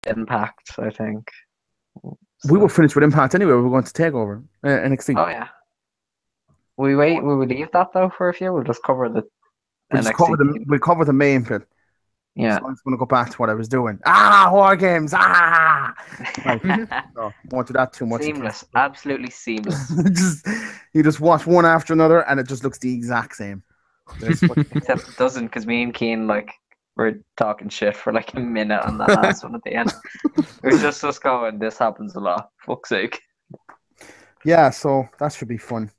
Impact, I think. We were So, finished with Impact anyway. We were going to Takeover NXT. oh yeah. We would leave that though for a few. We'll just cover the We'll just cover NXT the team. we'll cover the main bit. So Yeah. I'm just going to go back to what I was doing. War games. Right. No, won't do that too much in case. Seamless. Absolutely seamless. just you just watch one after another, and it just looks the exact same. Except it doesn't, because me and Keen were talking shit for like a minute on that last one at the end. It was just us going, this happens a lot. Fuck's sake. Yeah, so that should be fun.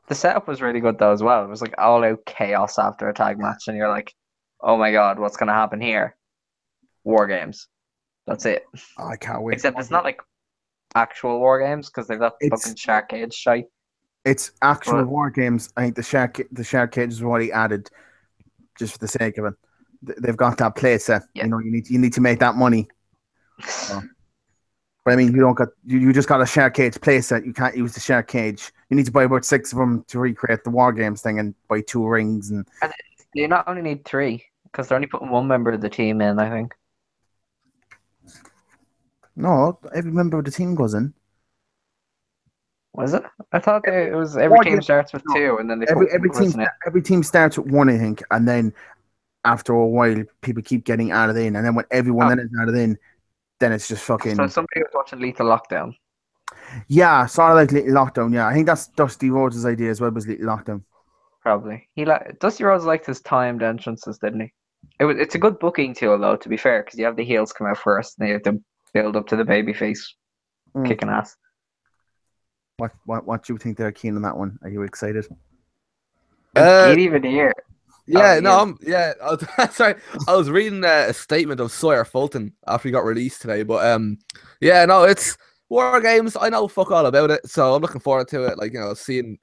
The setup was really good though as well. It was like all out chaos after a tag match, and you're like, oh my god, what's gonna happen here? War games. That's it. Oh, I can't wait. Except it's not like actual war games because they've got It's fucking shark cage shite. it's actual But war games. I think the shark cage is what he added just for the sake of it. They've got that play set. yeah. You know, you need to make that money. So. But I mean, you just got a shark cage play set. You can't use the shark cage. You need to buy about 6 of them to recreate the war games thing, and buy 2 rings. And You not only need 3 because they're only putting one member of the team in, I think. no, every member of the team goes in. Was it? I thought it was every War team game- starts with no, 2 and then they Every put every one team person in. every team starts with 1, I think, and then after a while, people keep getting added in, and then when everyone then is added in, then it's just fucking. So somebody was watching Lethal Lockdown. Yeah, sort of like Little Lockdown. Yeah, I think that's Dusty Rhodes' idea as well. Was Little Lockdown. Probably. Dusty Rhodes liked his timed entrances, didn't he? It's a good booking tool though, to be fair, because you have the heels come out first, and you have to build up to the baby face kicking ass. What do you think they're keen on that one? Are you excited? Giddy Veneer. Yeah, Oh, no, sorry. I was reading a statement of Sawyer Fulton after he got released today, but yeah, no, it's War Games. I know fuck all about it, so I'm looking forward to it. Like, you know, seeing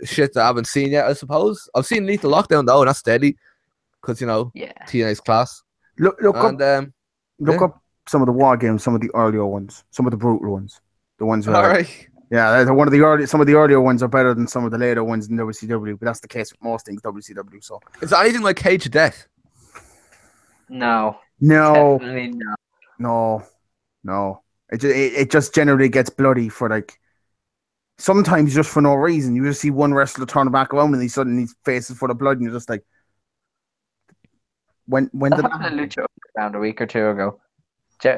shit that I haven't seen yet. I suppose I've seen Lethal Lockdown though, and that's steady because you know, yeah. TNA's class. Look And up some of the war games, some of the earlier ones, some of the brutal ones, the ones where all right. yeah, some of the earlier ones are better than some of the later ones in WCW, but that's the case with most things WCW. So Is there anything like Cage of Death? No. no, Definitely not. no. It just generally gets bloody for like sometimes just for no reason. You just see one wrestler turn back around and he suddenly faces full of blood, and you're just like, when That did that happened in happen? Lucha Underground a week or 2 ago.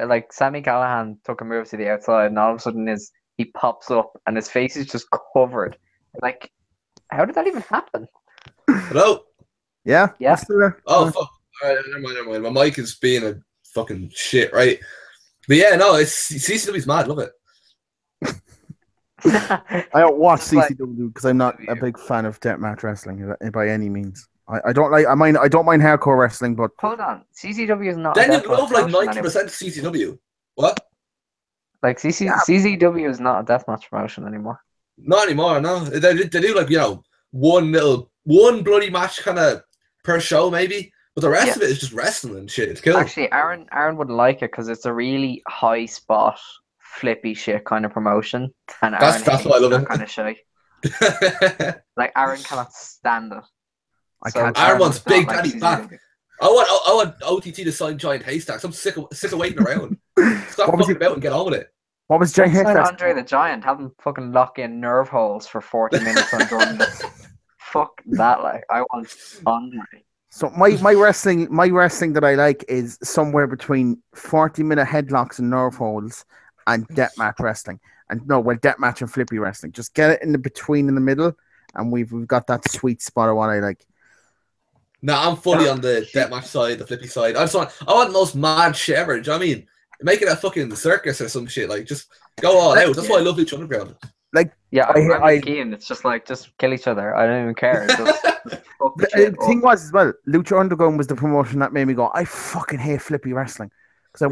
Like Sammy Callahan took a move to the outside, and all of a sudden he pops up, and his face is just covered. Like, how did that even happen? Hello. Yeah, Yeah. still there. Oh fuck! All right, never mind. My mic is being a fucking shit, right? But yeah, no, it's CCW's mad. Love it. I don't watch It's like- CCW because I'm not a big fan of deathmatch wrestling by any means. I don't like. I don't mind hardcore wrestling, but Hold on, CCW is not. Then a you deathmatch love like promotion 90% of CCW. What? Like CCW is not a deathmatch promotion anymore. Not anymore. No, they do like, you know, one bloody match kind of per show maybe, but the rest of it is just wrestling and shit. It's killer. Actually, Aaron would like it because it's a really high spot, flippy shit kind of promotion, and That's why I love that it. kind of shit. Like Aaron cannot stand it. I can't. Aaron wants does not Big like Daddy CCW. back. I want OTT to sign Giant Haystacks. I'm sick of waiting around. Stop fucking about and get on with it. What was Giant Sign Haystacks? Andre the Giant. Have him fucking lock in nerve holes for 40 minutes on Jordan. Fuck that! Like, I want Andre. So my wrestling that I like is somewhere between 40-minute headlocks and nerve holds and deathmatch wrestling. And deathmatch and flippy wrestling. Just get it in the between in the middle, and we've got that sweet spot of what I like. No, I'm fully on the deathmatch side, the flippy side. I want the most mad shit ever. Do you know what I mean? Make it a fucking circus or some shit. Like, just go all out. That's why I love Lucha Underground. Like, yeah, I'm with Keane. It's just like, just kill each other. I don't even care. Just fuck the shit the thing was as well, Lucha Underground was the promotion that made me go, I fucking hate flippy wrestling. Because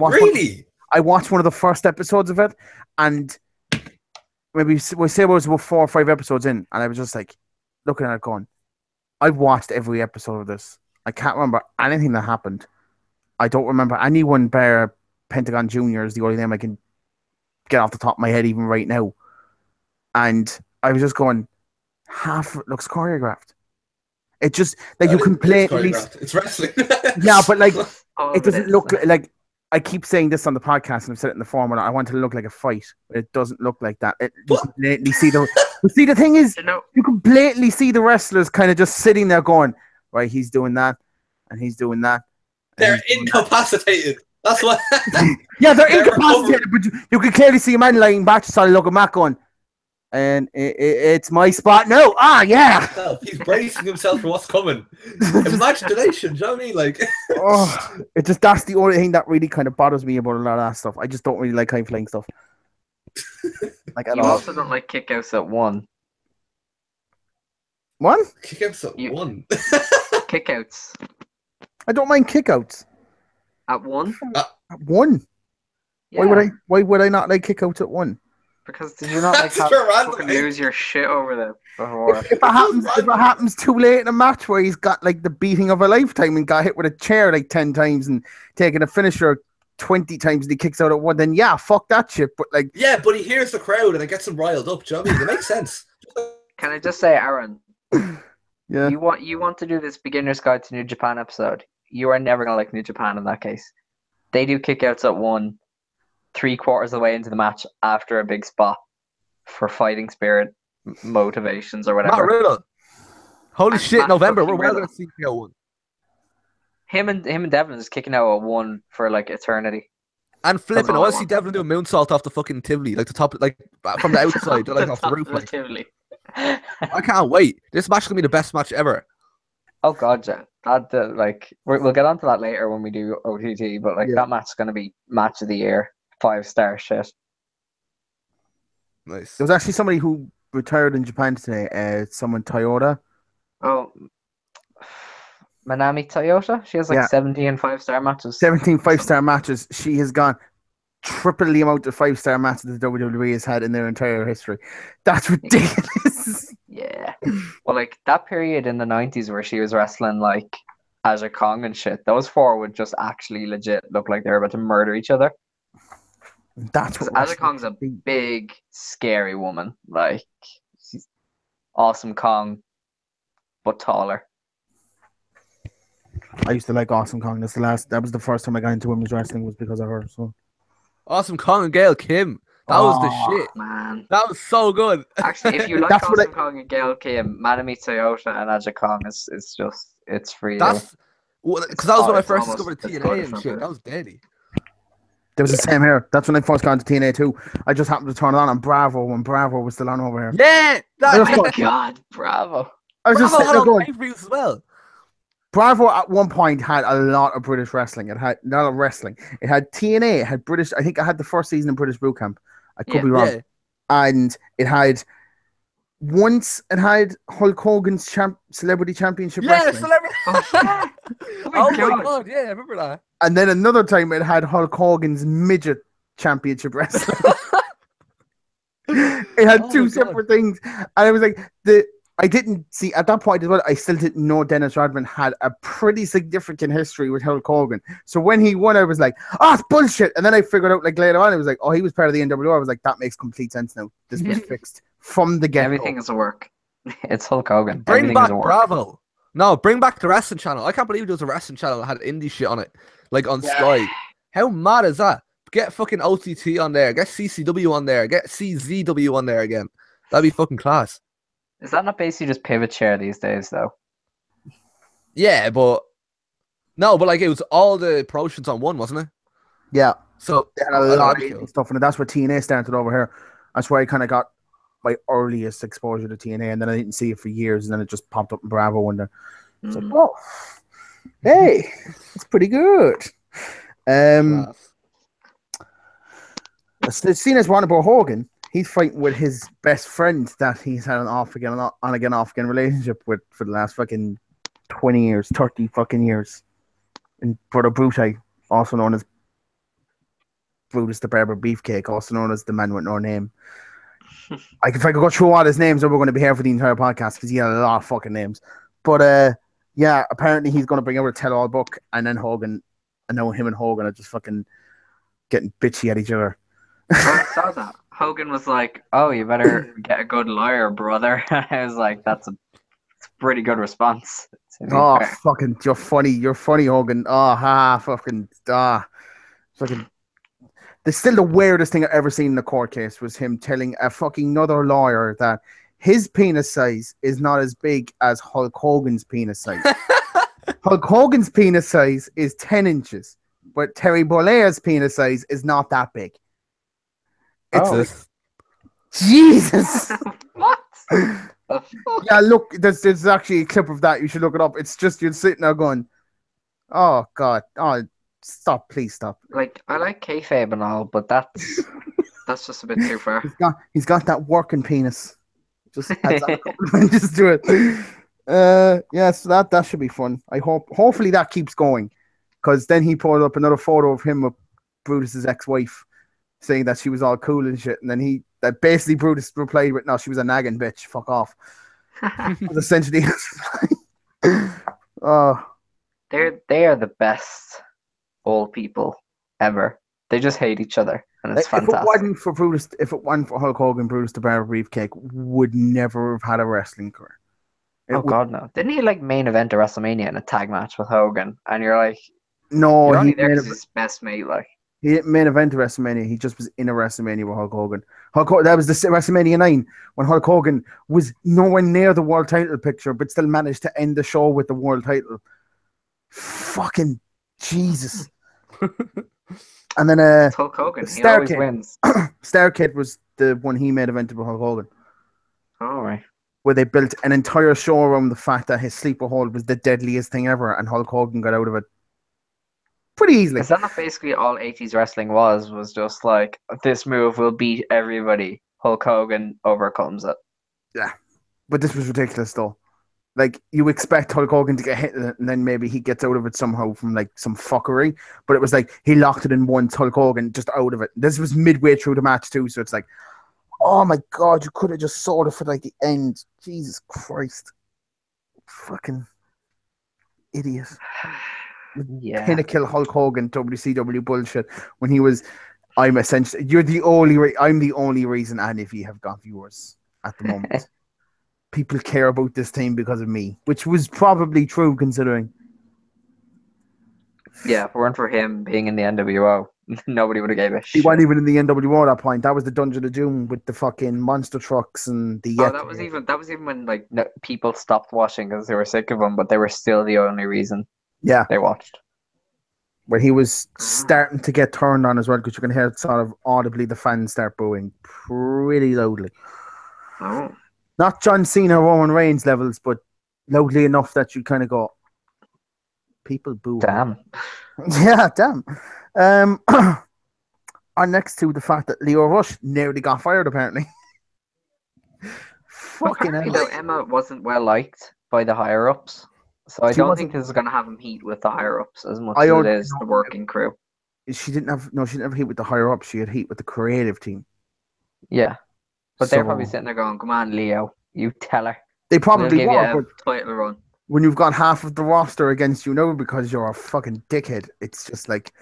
I watched one of the first episodes of it, and maybe we say it was about 4 or 5 episodes in, and I was just like looking at it going, I've watched every episode of this. I can't remember anything that happened. I don't remember anyone bare Pentagon Jr. is the only name I can get off the top of my head even right now. And I was just going, half of it looks choreographed. It just, like, you can play at least. It's wrestling. Yeah, but like, it doesn't look like I keep saying this on the podcast, and I've said it in the forum. I want it to look like a fight. It doesn't look like that. You can blatantly see the. You see, the thing is, you can blatantly see the wrestlers kind of just sitting there going, "Right, he's doing that, and he's doing that." They're incapacitated. That's what. Yeah, they're incapacitated, but you can clearly see a man lying back, just sort of looking back, going, "And it's my spot." No, yeah. He's bracing himself for what's coming. Imagination, do you know what I mean? Like, that's the only thing that really kind of bothers me about a lot of that stuff. I just don't really like high flying stuff. Like at you all. also don't like kickouts at one. What? Kickouts at one. Kickouts I don't mind kickouts. at one. At one. Yeah. Why would I not like kickouts at one? Because did you not like That's your random fucking lose your shit over there before? If it happens too late in a match where he's got like the beating of a lifetime and got hit with a chair like 10 times and taking a finisher 20 times and he kicks out at one, then yeah, fuck that shit. But like, yeah, but he hears the crowd and it gets him riled up. Do you know what I mean? It makes sense. Can I just say, Aaron? Yeah. You want to do this beginner's guide to New Japan episode? You are never gonna like New Japan in that case. They do kickouts at one, 3/4 of the way into the match after a big spot for fighting spirit, motivations or whatever. Not Riddle. Holy And shit! Matt November, fucking we're well Riddle. gonna see KO1. Him and Devlin is kicking out at one for like eternity. And flipping, I all I want to see want. Devlin do a moonsault off the fucking Tivoli, like the top, like from the outside, like off the roof. Like. Relatively. I can't wait. This match is gonna be the best match ever. Oh god, yeah. That like we'll get onto that later when we do OTT, but like that match is gonna be match of the year, 5-star shit. Nice. there was actually somebody who retired in Japan today. Someone Toyota. Oh, Manami Toyota. She has like 17 5-star matches. 17 5-star matches. She has gone triple the amount of 5-star matches that WWE has had in their entire history. That's ridiculous. Yeah. Well, like that period in the 90s where she was wrestling like Aja Kong and shit, those four would just actually legit look like they were about to murder each other. That's Because what Aja Kong's a big, scary woman. Like, she's Awesome Kong, but taller. I used to like Awesome Kong. That was the first time I got into women's wrestling was because of her. So Awesome Kong and Gail Kim. That was the shit. Man. That was so good. Actually, if you like That's what Awesome Kong and Gail Kim, Manami Toyota and Aja Kong is just, it's free. That's because that was when I It's first almost- discovered it's TNA good and for shit. her. That was deadly. there was the same here. That's when I first got into TNA too. I just happened to turn it on Bravo when Bravo was still on over here. Yeah, I was Oh my like- god, bravo. I was just Bravo sitting had there all going, the pay-per-views as well. Bravo at one point had a lot of British wrestling. It had not of wrestling. It had TNA. It had British. I think I had the first season of British Boot Camp. I could Yeah. be wrong. Yeah. And it had Hulk Hogan's Celebrity Championship Yeah, Wrestling. celebrity. Oh, yeah. Oh my god, yeah, I remember that. And then another time it had Hulk Hogan's Midget Championship Wrestling. It had Oh two my God. separate things. And I was like, I didn't see at that point as well. I still didn't know Dennis Rodman had a pretty significant history with Hulk Hogan. So when he won, I was like, "Oh, it's bullshit." And then I figured out like later on, it was like, "Oh, he was part of the NWO." I was like, "That makes complete sense now. This was fixed from the get." Everything is a work. It's Hulk Hogan. Bring Everything back is a work. Bravo. No, bring back the wrestling channel. I can't believe there was a wrestling channel that had indie shit on it, like on Sky. How mad is that? Get fucking OTT on there. Get CCW on there. Get CZW on there again. That'd be fucking class. Is that not basically just pivot share these days, though? Yeah, but no, but like it was all the promotions on one, wasn't it? Yeah, So they had a lot of indie stuff, and that's where TNA started over here. That's where I kind of got my earliest exposure to TNA, and then I didn't see it for years, and then it just popped up in Bravo one day. It's like, oh, hey, it's pretty good. class. Seen as Warner Hogan, he's fighting with his best friend that he's had an off again relationship with for the last fucking 20 years, 30 fucking years. And Brother Brute, also known as Brutus the Barber Beefcake, also known as the man with no name. If I could go through all his names, then we're going to be here for the entire podcast because he had a lot of fucking names. But yeah, apparently he's going to bring out a tell-all book, and then Hogan, I know him and Hogan are just fucking getting bitchy at each other. I saw that. Hogan was like, "Oh, you better get a good lawyer, brother." I was like, "That's a pretty good response." to be Oh, fair. fucking, you're funny, Hogan. Oh, fucking, Fucking. Still the weirdest thing I've ever seen in a court case was him telling a fucking another lawyer that his penis size is not as big as Hulk Hogan's penis size. Hulk Hogan's penis size is 10 inches, but Terry Bollea's penis size is not that big. It's like, Jesus. What? The fuck? Yeah, look, there's actually a clip of that. You should look it up. It's just you're sitting there going, oh, God. Oh, stop. Please stop. Like, I like kayfabe and all, but that's just a bit too far. He's got that working penis. Just adds on a couple just do it. Yeah, so that should be fun. Hopefully that keeps going, because then he put up another photo of him with Brutus's ex-wife, saying that she was all cool and shit, and then that basically Brutus replied with, "No, she was a nagging bitch. Fuck off." Essentially, oh, they are the best old people ever. They just hate each other, and it's fantastic. If it wasn't for Brutus, if it wasn't for Hulk Hogan, Brutus the Barber Beefcake would never have had a wrestling career. God, no! Didn't he like main event a WrestleMania in a tag match with Hogan? And you're like, no, you're only there because he's best mate. Like, he didn't main event a WrestleMania. He just was in a WrestleMania with Hulk Hogan. That was the WrestleMania 9 when Hulk Hogan was nowhere near the world title picture, but still managed to end the show with the world title. Fucking Jesus! And then Hulk Hogan, he Star always Kid. wins. Star Kid was the one he made evented with Hulk Hogan. All right. Where they built an entire show around the fact that his sleeper hold was the deadliest thing ever, and Hulk Hogan got out of it pretty easily. Is that not basically all 80s wrestling was just like, this move will beat everybody? Hulk Hogan overcomes it. Yeah. But this was ridiculous, though. Like, you expect Hulk Hogan to get hit, and then maybe he gets out of it somehow from, like, some fuckery. But it was like, he locked it in once, Hulk Hogan, just out of it. This was midway through the match, too, so it's like, oh my God, you could have just sold it for, like, the end. Jesus Christ. Fucking idiot. Yeah. Pinnacle Hulk Hogan WCW bullshit when he was, I'm the only reason any of you have got viewers at the moment. People care about this team because of me, which was probably true considering. Yeah, if it weren't for him being in the NWO, nobody would have gave a shit. He wasn't even in the NWO at that point. That was the Dungeon of Doom with the fucking monster trucks and the. Oh, that was even when like people stopped watching because they were sick of him, but they were still the only reason. Yeah, they watched. Where he was starting to get turned on as well, because you can hear sort of audibly the fans start booing pretty loudly. Oh. Not John Cena, Roman Reigns levels, but loudly enough that you kind of go, people boo. Damn. Yeah, damn. And next to the fact that Leo Rush nearly got fired, apparently. Fucking hell. You know, Emma wasn't well liked by the higher ups, so I don't think this is going to have him heat with the higher ups as much as it is the working crew. She didn't have heat with the higher ups. She had heat with the creative team. Yeah. But they're probably sitting there going, come on, Leo, you tell her. They probably were, but title run. When you've got half of the roster against you now because you're a fucking dickhead, it's just like...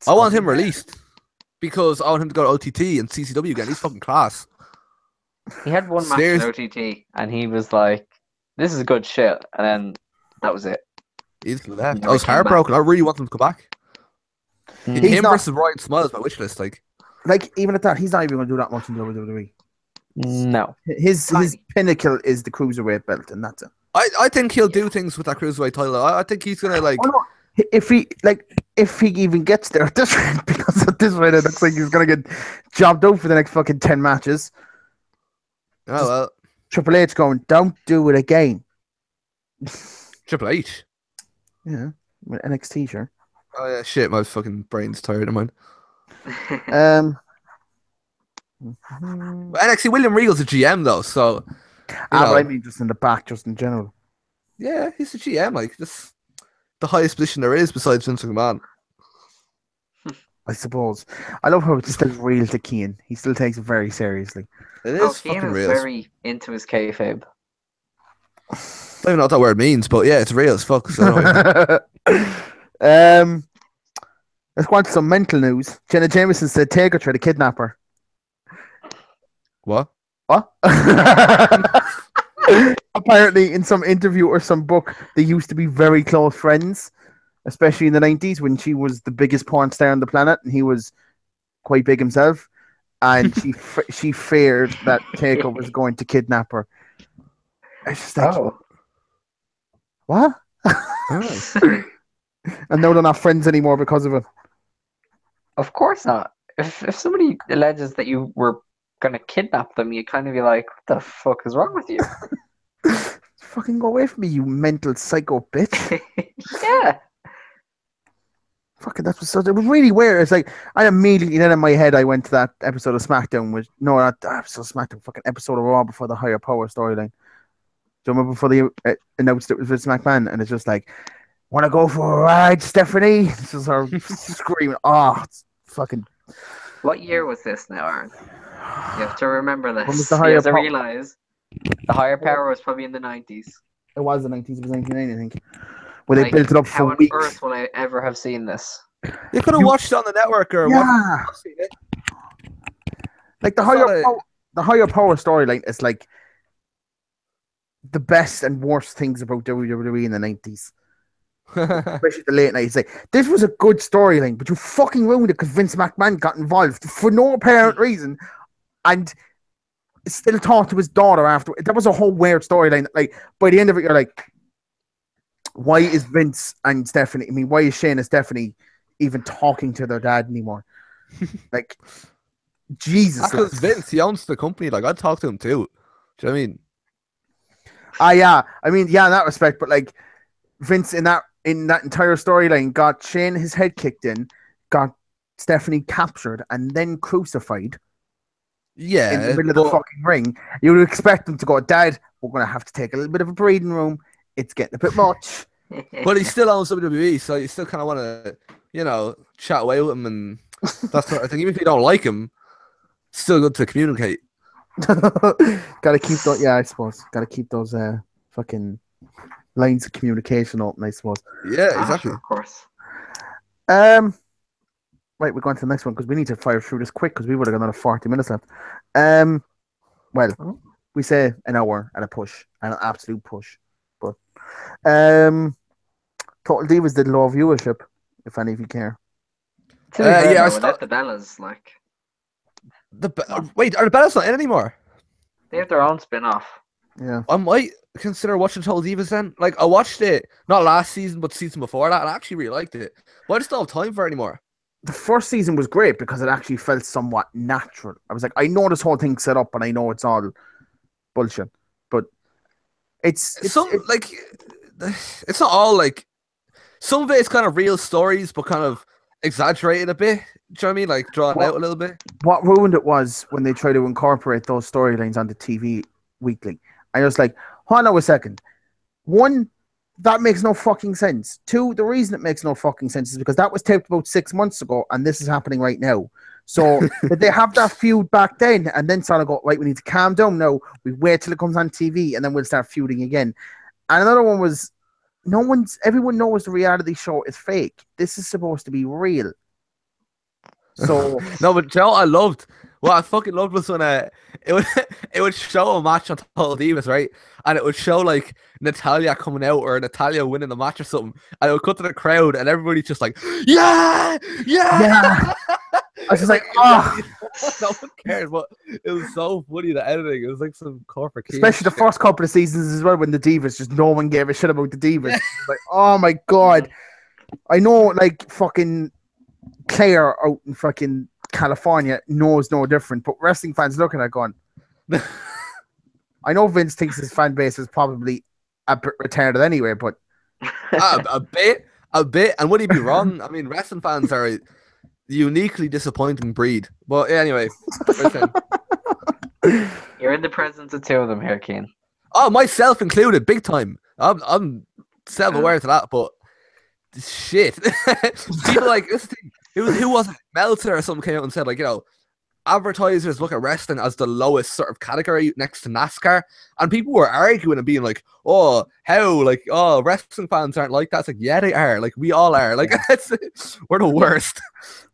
I want him released because I want him to go to OTT and CCW again. He's fucking class. He had one match in OTT and he was like, this is good shit. And then that was it. He's left. I was heartbroken. I really want him to come back. Him versus Ryan Smiles, my wish list, like, even at that, he's not even going to do that much in WWE. No. His pinnacle is the Cruiserweight belt, and that's it. I think he'll do things with that Cruiserweight title. I think he's going to, like... Oh, no. If he even gets there at this rate, because at this rate, it looks like he's going to get jobbed out for the next fucking 10 matches. Oh, well. Triple H going, don't do it again. Triple H? Yeah, with NXT, sure. Oh, yeah, shit, my fucking brain's tired of mine. NXT, William Regal's a GM though, so I mean just in the back, just in general. Yeah, he's a GM, like this the highest position there is besides Vince McMahon. I suppose. I love how it's still real to Keane. He still takes it very seriously. It is Keane fucking is real. Very into his kayfabe. I don't even know what that word means, but yeah, it's real as fuck. So let's go on to some mental news. Jenna Jameson said Taker tried to kidnap her. What? Apparently, in some interview or some book, they used to be very close friends. especially in the 90s when she was the biggest porn star on the planet and he was quite big himself. And she feared that Takeover was going to kidnap her. It's just like, what? And now they're not friends anymore because of it. Of course not. If somebody alleges that you were gonna kidnap them, you kind of be like, what the fuck is wrong with you? Fucking go away from me, you mental psycho bitch. Yeah. Fucking, that was it was really weird. It's like, I immediately, then in my head, I went to that episode of SmackDown, not episode of SmackDown, fucking episode of Raw before the higher power storyline. Do you remember before they announced it was Vince McMahon? And it's just like, want to go for a ride, Stephanie? This is her screaming. Oh, it's fucking. What year was this now, Aaron? You have to remember this. When was the You higher have to power? realize the higher power was probably in the 90s. It was the 90s, it was 99, I think. Where they Like, built it up how for on weeks. earth will I ever have seen this? You could have watched it on the network or Yeah. Like the higher power storyline is like the best and worst things about WWE in the 90s. Especially the late nights. Like, this was a good storyline, but you fucking ruined it because Vince McMahon got involved for no apparent reason and still talked to his daughter after. That was a whole weird storyline. Like, by the end of it, you're like, why is Vince and Stephanie, why is Shane and Stephanie even talking to their dad anymore? Like, Jesus. Because Vince, he owns the company. Like, I'd talk to him too. Do you know what I mean? Yeah. In that respect, but like, Vince in that entire storyline got Shane his head kicked in, got Stephanie captured, and then crucified. Yeah. In the middle of the fucking ring. You would expect them to go, Dad, we're going to have to take a little bit of a breathing room. It's getting a bit much. But he still owns WWE, so you still kind of want to, chat away with him and that sort of thing. Even if you don't like him, it's still good to communicate. Gotta keep those, I suppose. Gotta keep those fucking lines of communication open, I suppose. Yeah, exactly. Of course. Right, we're going to the next one because we need to fire through this quick because we would have got another 40 minutes left. Well, we say an hour and a push, an absolute push. But Total Divas did low viewership, if any of you care. Without the Bellas, like. Wait, are the Bellas not in anymore? They have their own spin-off. Yeah. I might consider watching Total Divas then. Like, I watched it, not last season, but season before that, and I actually really liked it. But I just don't have time for it anymore. The first season was great because it actually felt somewhat natural. I was like, I know this whole thing's set up and I know it's all bullshit. But it's not all like, some of it is kind of real stories, but kind of exaggerated a bit. Do you know what I mean? Like, drawn out a little bit. What ruined it was when they tried to incorporate those storylines onto TV weekly. I was like, hold on a second. One, that makes no fucking sense. Two, the reason it makes no fucking sense is because that was taped about 6 months ago and this is happening right now. So did they have that feud back then and then sort of go, right, we need to calm down now. We wait till it comes on TV and then we'll start feuding again. And another one was, everyone knows the reality show is fake. This is supposed to be real. So no, but Joe, what I fucking loved was when it would show a match on Total Divas, right? And it would show like Natalya coming out or Natalya winning the match or something, and it would cut to the crowd and everybody's just like, yeah. I was just like, oh. No one cared, but it was so funny, the editing. It was like some corporate key. Especially the first couple of seasons as well, when the Divas, just no one gave a shit about the Divas. Like, oh my God. I know, like, fucking Claire out in fucking California knows no different, but wrestling fans looking at it going, I know Vince thinks his fan base is probably a bit retarded anyway, but a bit, and would he be wrong? I mean, wrestling fans are a uniquely disappointing breed. But anyway, you're in the presence of two of them here, Keane. Oh, myself included, big time. I'm self-aware to that, but shit, people like this thing. Who was it? Meltzer or something came out and said, like, advertisers look at wrestling as the lowest sort of category next to NASCAR, and people were arguing and being like, wrestling fans aren't like that. It's like, yeah, they are. Like, we all are. Like, we're the worst.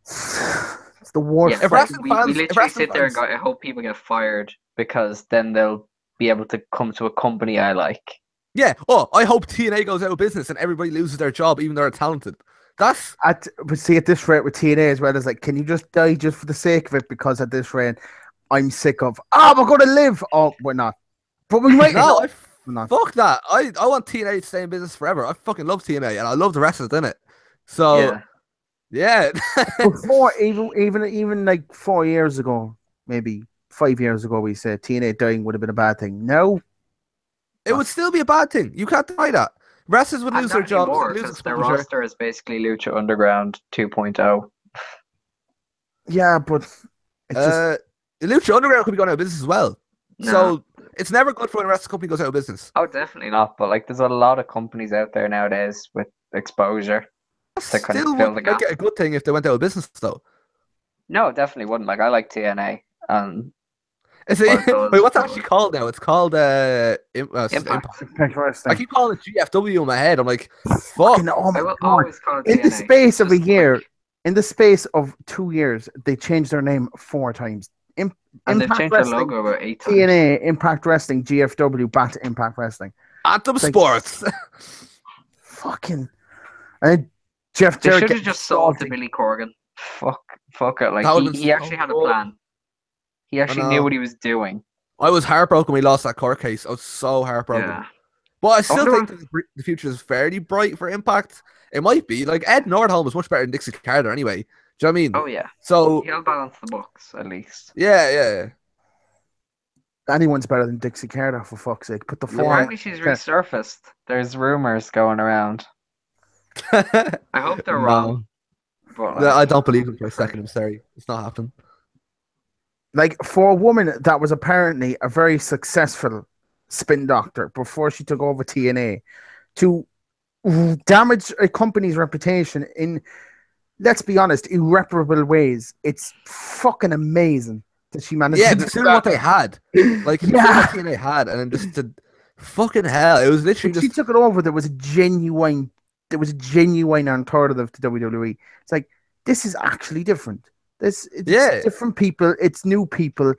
It's the worst. Yeah, we literally sit there and go, I hope people get fired because then they'll be able to come to a company I like. Yeah. Oh, I hope TNA goes out of business and everybody loses their job, even though they're talented. That's But see, at this rate with TNA as well, it's like, can you just die just for the sake of it? Because at this rate, I'm sick of. We're going to live. Oh, we're not. But we might. no. We're not. Fuck that. I want TNA to stay in business forever. I fucking love TNA and I love the wrestlers in it. So yeah. Before even like 4 years ago, maybe 5 years ago, we said TNA dying would have been a bad thing. No, It would still be a bad thing. You can't deny that. Wrestlers would And lose their not jobs, anymore, lose 'cause their exposure. roster is basically Lucha Underground 2.0. yeah, but it's just Lucha Underground could be going out of business as well. Nah. So it's never good for when a wrestling company goes out of business. Oh, definitely not. But like, there's a lot of companies out there nowadays with exposure to kind of Still fill the wouldn't gap. make it a good thing if they went out of business, though. No, definitely wouldn't. Like, I like TNA. Is it, But those- wait, what's it actually called now? It's called Impact. Impact Wrestling. I keep calling it GFW in my head. I'm like, fuck. Fucking, oh my I will God. always call it In TNA. the space of a Just- year, in the space of 2 years, they changed their name 4 times. And they've Impact changed their Wrestling, logo about 8 times. TNA, Impact Wrestling, GFW, back to Impact Wrestling. Anthem Like- Sports. Fucking. And Jeff They Jarrett should have getting just sold to salty. Billy Corgan. Fuck it. Like, That would've he been actually so had a good. plan. He actually know. knew what he was doing. I was heartbroken when we lost that court case. I was so heartbroken. Yeah. But I still wonder think that the future is fairly bright for Impact. It might be. Like, Ed Nordholm was much better than Dixie Carter anyway. Do you know what I mean? Oh, yeah. So, He'll balance the books, at least. yeah. Anyone's better than Dixie Carter, for fuck's sake. Put the Yeah. form. Apparently she's resurfaced. There's rumors going around. I hope they're wrong. But, No, I don't believe him for a second. I'm sorry. It's not happening. Like, for a woman that was apparently a very successful spin doctor before she took over TNA, to damage a company's reputation in, let's be honest, irreparable ways, it's fucking amazing that she managed Yeah, to do considering what that. they had. Like, considering what TNA had, and then just to fucking hell. It was literally When she just. took it over, there was a genuine alternative to WWE. It's like, this is actually different. It's Yeah. different people, it's new people.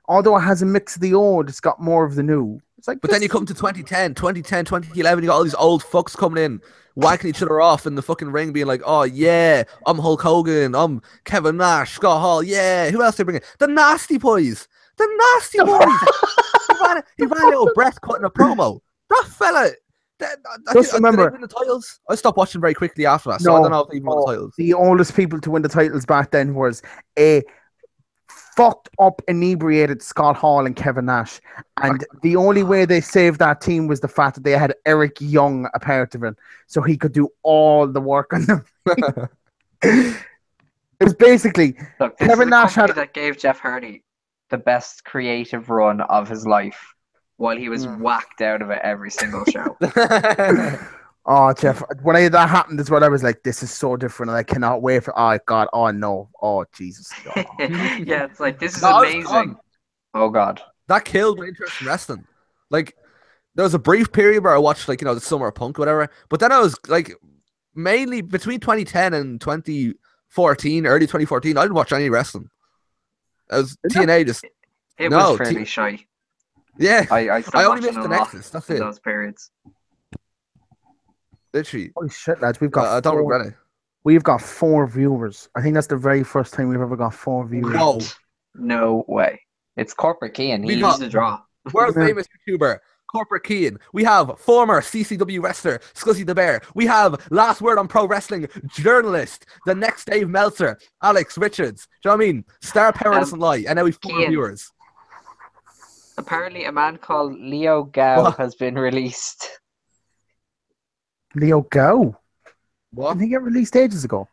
Although it has a mix of the old, it's got more of the new. It's like, But then you come to 2010, 2011, you got all these old fucks coming in, whacking each other off in the fucking ring, being like, oh, yeah, I'm Hulk Hogan, I'm Kevin Nash, Scott Hall, yeah. Who else they bring in? The Nasty Boys. The Nasty Boys. he ran out of breath cutting a promo. That fella. Just remember- Did they win the titles? I stopped watching very quickly after that, so I don't know if they even won the titles. The oldest people to win the titles back then was a fucked up, inebriated Scott Hall and Kevin Nash. And the only way they saved that team was the fact that they had Eric Young a part of it, so he could do all the work on them. It was basically Look, this Kevin is a Nash company had- that gave Jeff Hardy the best creative run of his life while he was whacked out of it every single show. Oh, Jeff, when that happened as well, I was like, this is so different, and I cannot wait for. Oh God! Oh no! Oh Jesus! Oh. Yeah, it's like, this is No, I was amazing. gone. Oh God. That killed my interest in wrestling. Like, there was a brief period where I watched, like, the Summer of Punk, whatever. But then I was, like, mainly between 2010 and 2014, early 2014, I didn't watch any wrestling. I was TNA just, It No, was fairly shy. yeah, I stopped I only watching missed a the lot Nexus. That's in it. those periods. Literally. Holy shit, lads! We've got. I don't 4 regret it. We've got 4 viewers. I think that's the very first time we've ever got 4 viewers. Whoa. No way. It's Corporate Kean. We He got- used to draw. World famous YouTuber, Corporate Kean. We have former CCW wrestler, Scuzzy the Bear. We have Last Word on Pro Wrestling journalist, the next Dave Meltzer, Alex Richards. Do you know what I mean? Star power doesn't lie. And now we've 4 Kean. viewers. Apparently, a man called Leo Gao What? has been released. Leo Go. What? Didn't he get released ages ago?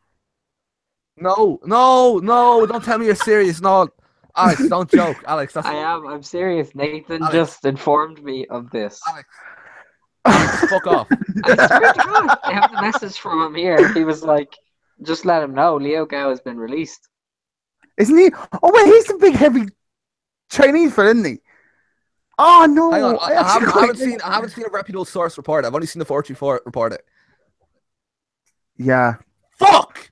No, don't tell me you're serious. No, Alex, don't joke. Alex, that's I am. I'm serious. Nathan Alex. just informed me of this. Alex, fuck off. I swear to God, I have the message from him here. He was like, just let him know Leo Gao has been released. Isn't he? Oh wait, he's the big heavy Chinese fella, isn't he? Oh no! Hang on, I actually haven't seen a reputable source report it. I've only seen the 434 report it. Yeah. Fuck!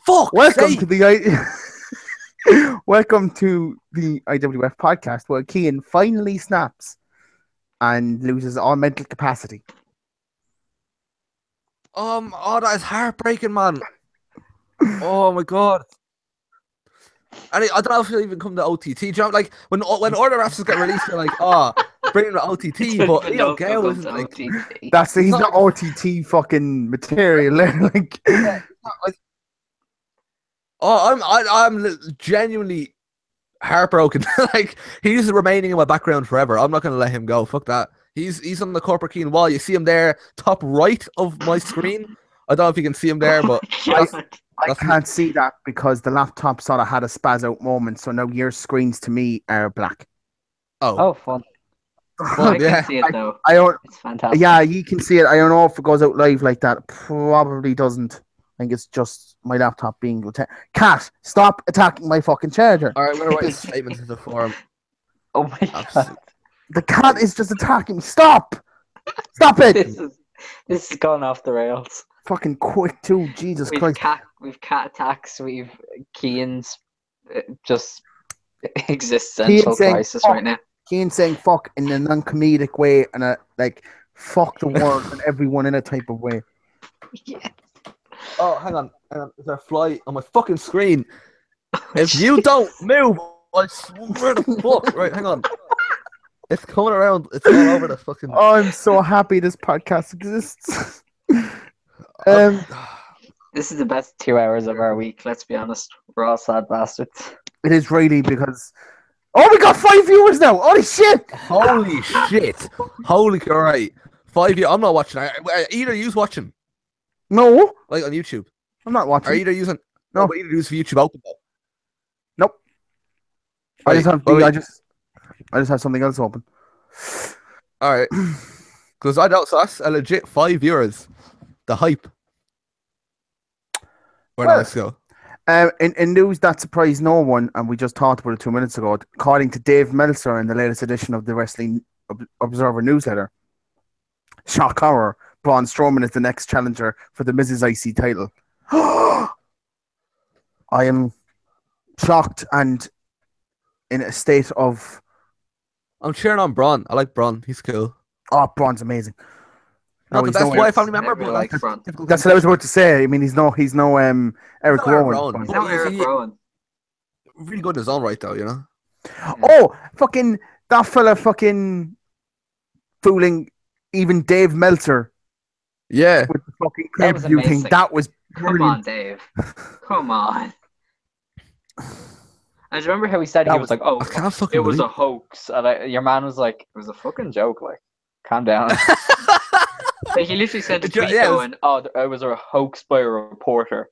Fuck! Welcome sake. to the Welcome to the IWF podcast where Kean finally snaps and loses all mental capacity. Oh, that is heartbreaking, man. Oh my god. And I don't know if it'll even come to OTT. Do you know, like when order wrestlers get released, they're like, "Oh, bring him to OTT." But Leo Gale isn't like he's not OTT fucking material. Like, I'm genuinely heartbroken. Like he's remaining in my background forever. I'm not gonna let him go. Fuck that. He's on the corporate Keen wall. You see him there, top right of my screen. I don't know if you can see him there, but I can't see that because the laptop sort of had a spaz out moment. So now your screens to me are black. Oh, fun. Well, I can see it though. It's fantastic. Yeah, you can see it. I don't know if it goes out live like that. Probably doesn't. I think it's just my laptop being Cat, stop attacking my fucking charger. All right, we're writing statements into form. Oh my god. The cat is just attacking me. Stop it. This has gone off the rails. Fucking quick too. Jesus Christ. We've cat attacks. We've Kean's just existential crisis right now. Kean saying fuck in a non-comedic way and a like fuck the world and everyone in a type of way. Yeah. Oh, hang on. Is there a fly on my fucking screen? If you don't move, I swear to fuck. Right, hang on. It's coming around. It's all over the fucking. Oh, I'm so happy this podcast exists. This is the best 2 hours of our week. Let's be honest. We're all sad bastards. It is really because. Oh, we got 5 viewers now. Holy shit! Holy shit! Holy right. 5 viewers. I'm not watching. Either you's watching. No, like on YouTube. I'm not watching. Are either using? No, but either use YouTube open though. Nope. Right. I just have something else open. All right. Because I don't. So that's a legit 5 viewers. The hype. Let's go. In news that surprised no one, and we just talked about it 2 minutes ago, according to Dave Meltzer in the latest edition of the Wrestling Observer newsletter, shock horror, Braun Strowman is the next challenger for the Mrs. IC title. I am shocked and in a state of... I'm cheering on Braun. I like Braun. He's cool. Oh, Braun's amazing. Not the best wife family member, but like that's what I was about to say. I mean, he's no Eric Rowan. He's not Eric Rowan. Really good in his own right, though, you know. Oh, fucking that fella, fucking fooling even Dave Meltzer. Yeah, with the fucking pay-per-view thing. That was brilliant. Come on, Dave. Come on. I just remember how he said he was like, "Oh, it was a hoax," and your man was like, "It was a fucking joke." Like, calm down. Like, he literally sent a tweet going, "Oh, it was a hoax by a reporter."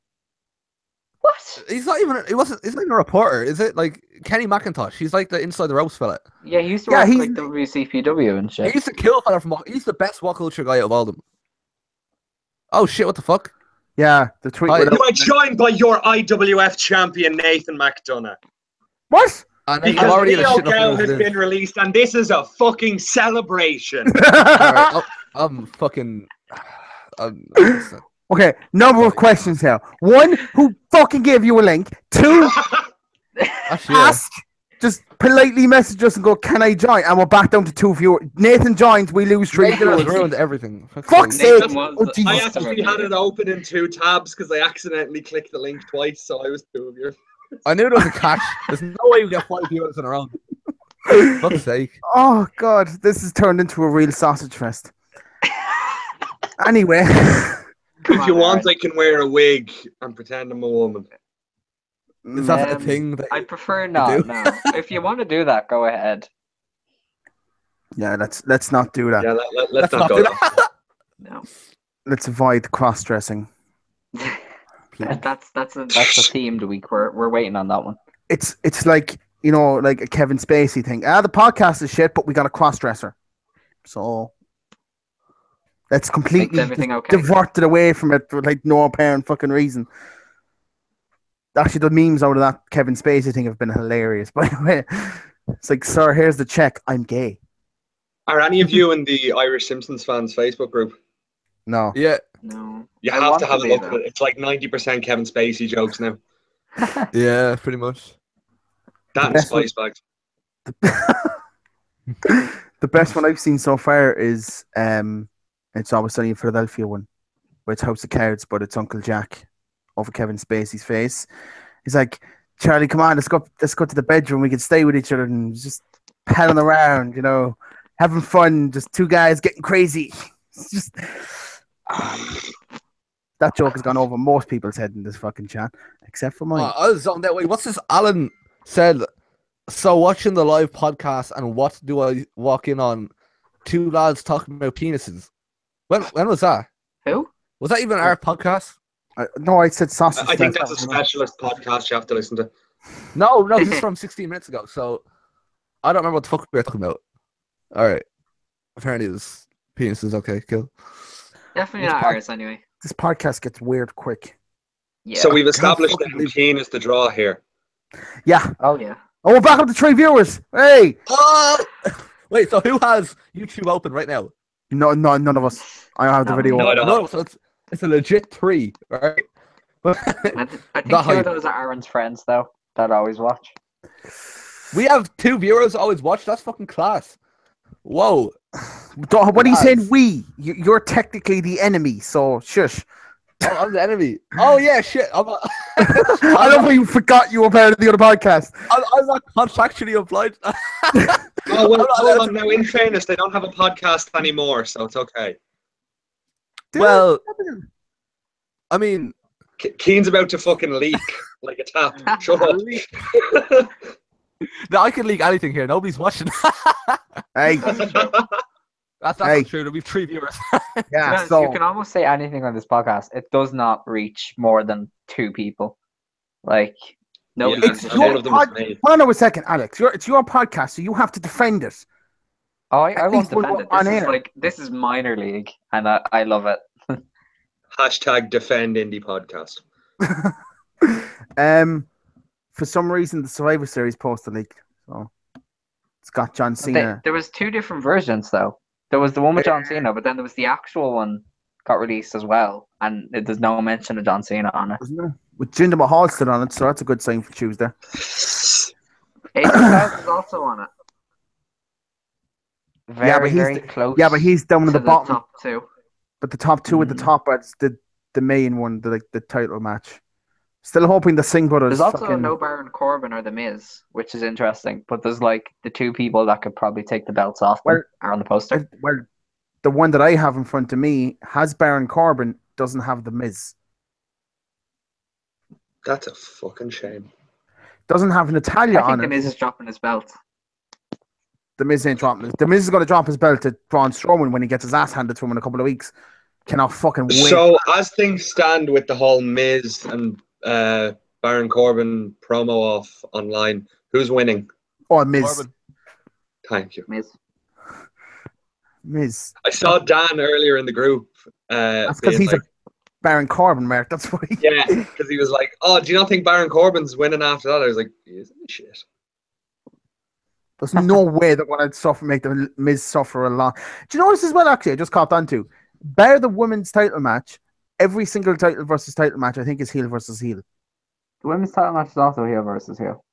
What? He's not even. He's not even a reporter, is it? Like Kenny McIntosh. He's like the inside the ropes fella. Yeah, he used to work like WCPW and shit. He used to kill fella from. He's the best walk culture guy of all them. Oh shit! What the fuck? Yeah, the tweet. You are joined by your IWF champion Nathan McDonough. What? Because Leo Gale has been released, and this is a fucking celebration. Right, I'm fucking. Okay, number of questions here. One, who fucking gave you a link? Two, ask, just politely message us and go, "Can I join?" And we're back down to 2 viewers. Nathan joins, we lose 3 Nathan has ruined everything. Fuck's sake! I actually had it open in 2 tabs because I accidentally clicked the link twice, so I was 2 of you. I knew there was a catch. There's no way we get 5 viewers in a row. Fuck's sake. Oh god, this has turned into a real sausage fest. Anyway. If you want, I can wear a wig and pretend I'm a woman. Is that a thing? I prefer not. No. If you want to do that, go ahead. Yeah, let's not do that. Yeah, let's not go that. No. Let's avoid cross-dressing. That's the themed week. We're waiting on that one. It's like, you know, like a Kevin Spacey thing. The podcast is shit, but we got a cross-dresser. So let's completely divert it away from it for like no apparent fucking reason. Actually, the memes out of that Kevin Spacey thing have been hilarious. By the way, it's like, sir, here's the check. I'm gay. Are any of you in the Irish Simpsons fans Facebook group? No. Yeah. No. You have to have a look at it. It's like 90% Kevin Spacey jokes now. Yeah, pretty much. That and best spice bags. The best one I've seen so far is It's Always Sunny in Philadelphia one, where it's House of Cards, but it's Uncle Jack over Kevin Spacey's face. He's like, Charlie, come on, let's go to the bedroom. We can stay with each other and just palling around, you know, having fun. Just two guys getting crazy. It's just that joke has gone over most people's head in this fucking chat, except for mine. I was on that way. What's this? Alan said, so watching the live podcast and what do I walk in on? Two lads talking about penises. When was that? Who? Was that even our podcast? No, I said sausage. I think that's a specialist podcast you have to listen to. No, this is from 16 minutes ago. So I don't remember what the fuck we were talking about. All right. Apparently, this penis is okay. Cool. Definitely not ours anyway. This podcast gets weird quick. Yeah. So we've established that Keen is the draw here. Yeah. Oh yeah. Oh, we're back up to 3 viewers. Hey. Wait, so who has YouTube open right now? No, none of us. I have the video. No, I don't. No, so it's a legit 3, right? I think Not two of hype. those are Aaron's friends though that always watch. We have 2 viewers always watch. That's fucking class. Whoa. What are you saying? You're technically the enemy, so shush. Oh, I'm the enemy. Oh yeah, shit. I don't know you forgot you were part of the other podcast. I'm not contractually obliged. Oh, well, hold on. Now, in fairness, they don't have a podcast anymore, so it's okay. Well, I mean, Keen's about to fucking leak like a tap. Shut up. no, I can leak anything here. Nobody's watching. Hey, That's Hey. not true. We have 3 viewers. yeah. You So can almost say anything on this podcast. It does not reach more than 2 people. Like nobody Yeah, gives a and one shit. of them is me. hold on a second, Alex. It's your podcast, so you have to defend it. Oh, I At won't least we're defend it. on This is air. this is minor league, and I love it. Hashtag defend indie podcast. For some reason, the Survivor Series poster leaked. So it's got John Cena. There was 2 different versions though. There was the one with John Cena, but then there was the actual one got released as well, and there's no mention of John Cena on it. Wasn't there? With Jinder Mahal still on it, so that's a good sign for Tuesday. AJ Styles is also on it. Very, he's very close. Yeah, but he's down to in the bottom. top 2. But the top 2 at the top, that's the main one, the title match. Still hoping the Singh brothers. There's also fucking... no Baron Corbin or The Miz, which is interesting. But there's like the 2 people that could probably take the belts off them are on the poster. Well, the one that I have in front of me has Baron Corbin, doesn't have the Miz. That's a fucking shame. Doesn't have Natalia I think on The it. Miz is dropping his belt. The Miz ain't dropping it. The Miz is going to drop his belt to Braun Strowman when he gets his ass handed to him in a couple of weeks. Cannot fucking wait. So, as things stand with the whole Miz and Baron Corbin promo off online, who's winning? Oh, Miz. Corbin. Thank you. Miz. I saw Dan earlier in the group. That's because being he's a Baron Corbin, Mark. That's why. yeah, because he was like, "Oh, do you not think Baron Corbin's winning after that?" I was like, "Isn't it shit?" There's no way they're going to make the Miz suffer a lot. Do you know this as well, actually? I just caught on to. Bar the women's title match, every single title versus title match, I think, is heel versus heel. The women's title match is also heel versus heel.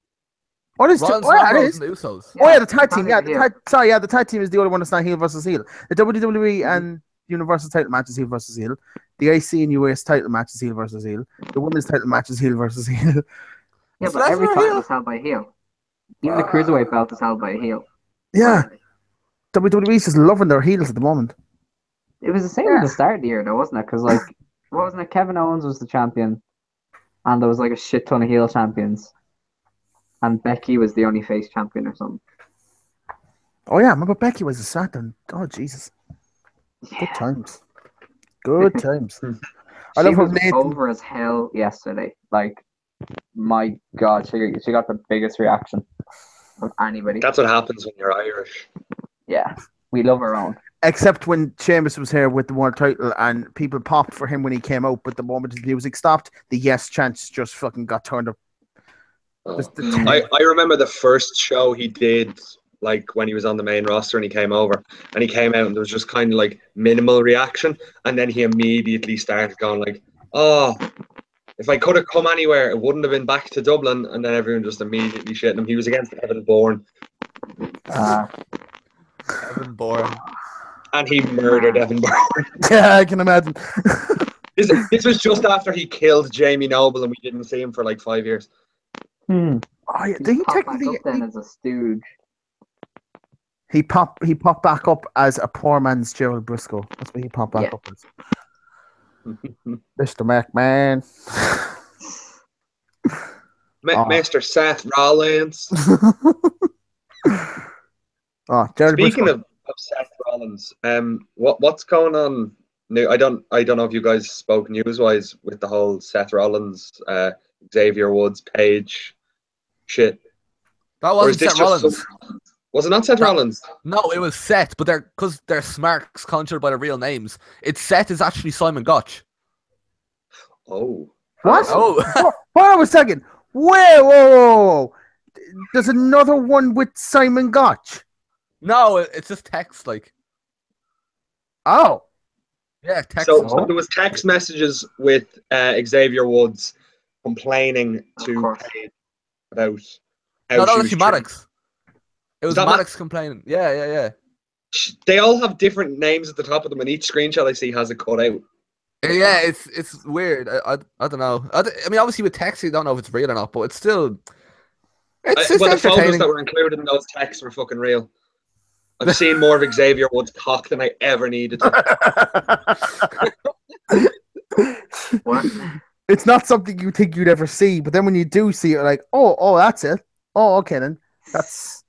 Oh, it is. Rollins, Oh, yeah, it Ambrose, is. and the Usos. Oh, yeah, the tag team. Yeah, heel. the tag team is the only one that's not heel versus heel. The WWE and Universal title match is heel versus heel. The IC and US title match is heel versus heel. The women's title match is heel versus heel. Yeah, So but that's every not title heel. is held by a heel. Even the cruiserweight belt is held by a heel. Yeah, WWE's just loving their heels at the moment. It was the same at the start of the year, though, wasn't it? Because, like, what wasn't it? Kevin Owens was the champion, and there was like a shit ton of heel champions, and Becky was the only face champion or something. Oh yeah, remember Becky was a Saturn. Oh Jesus, good times, good times. I She love how was Nathan. over as hell yesterday. Like, my God, she got the biggest reaction of anybody. That's what happens when you're Irish. Yeah, we love our own. Except when Sheamus was here with the world title and people popped for him when he came out, but the moment his music stopped, the yes chants just fucking got turned up. Oh. Just the- I remember the first show he did, like when he was on the main roster and he came over and he came out and there was just kind of like minimal reaction, and then he immediately started going like, "Oh, if I could have come anywhere, it wouldn't have been back to Dublin, and then everyone just immediately shitting him. He was against Evan Bourne, Evan Bourne. and he murdered Evan Bourne. Yeah, I can imagine. This was just after he killed Jamie Noble, and we didn't see him for like 5 years. Oh, yeah. Did he Pop back technically? up then as a stooge. He popped back up as a poor man's Gerald Briscoe. That's what he popped back up as. Mr. McMahon. Mr. Seth Rollins. Gerald Speaking Briscoe. of Seth Rollins, what's going on now? I don't know if you guys spoke news-wise with the whole Seth Rollins, Xavier Woods, Page shit. That wasn't Seth Rollins. Was it not Seth Rollins? No, it was Seth, but because they're smarks conjured by the real names. It's Seth is actually Simon Gotch. Oh. What? Oh. Hold on a second. Whoa. There's another one with Simon Gotch. No, it's just text, like. Oh. Yeah, text. So there was text messages with Xavier Woods complaining to Page about how No, that she was was actually Maddox. It was that Maddox complaining. Yeah. They all have different names at the top of them, and each screenshot I see has it cut out. Yeah, it's weird. I don't know. I mean, obviously with text, you don't know if it's real or not, but it's still. It's The photos entertaining. that were included in those texts were fucking real. I've seen more of Xavier Woods' cock than I ever needed to. What? It's not something you think you'd ever see, but then when you do see it, you're like, oh, that's it. Oh, okay then. That's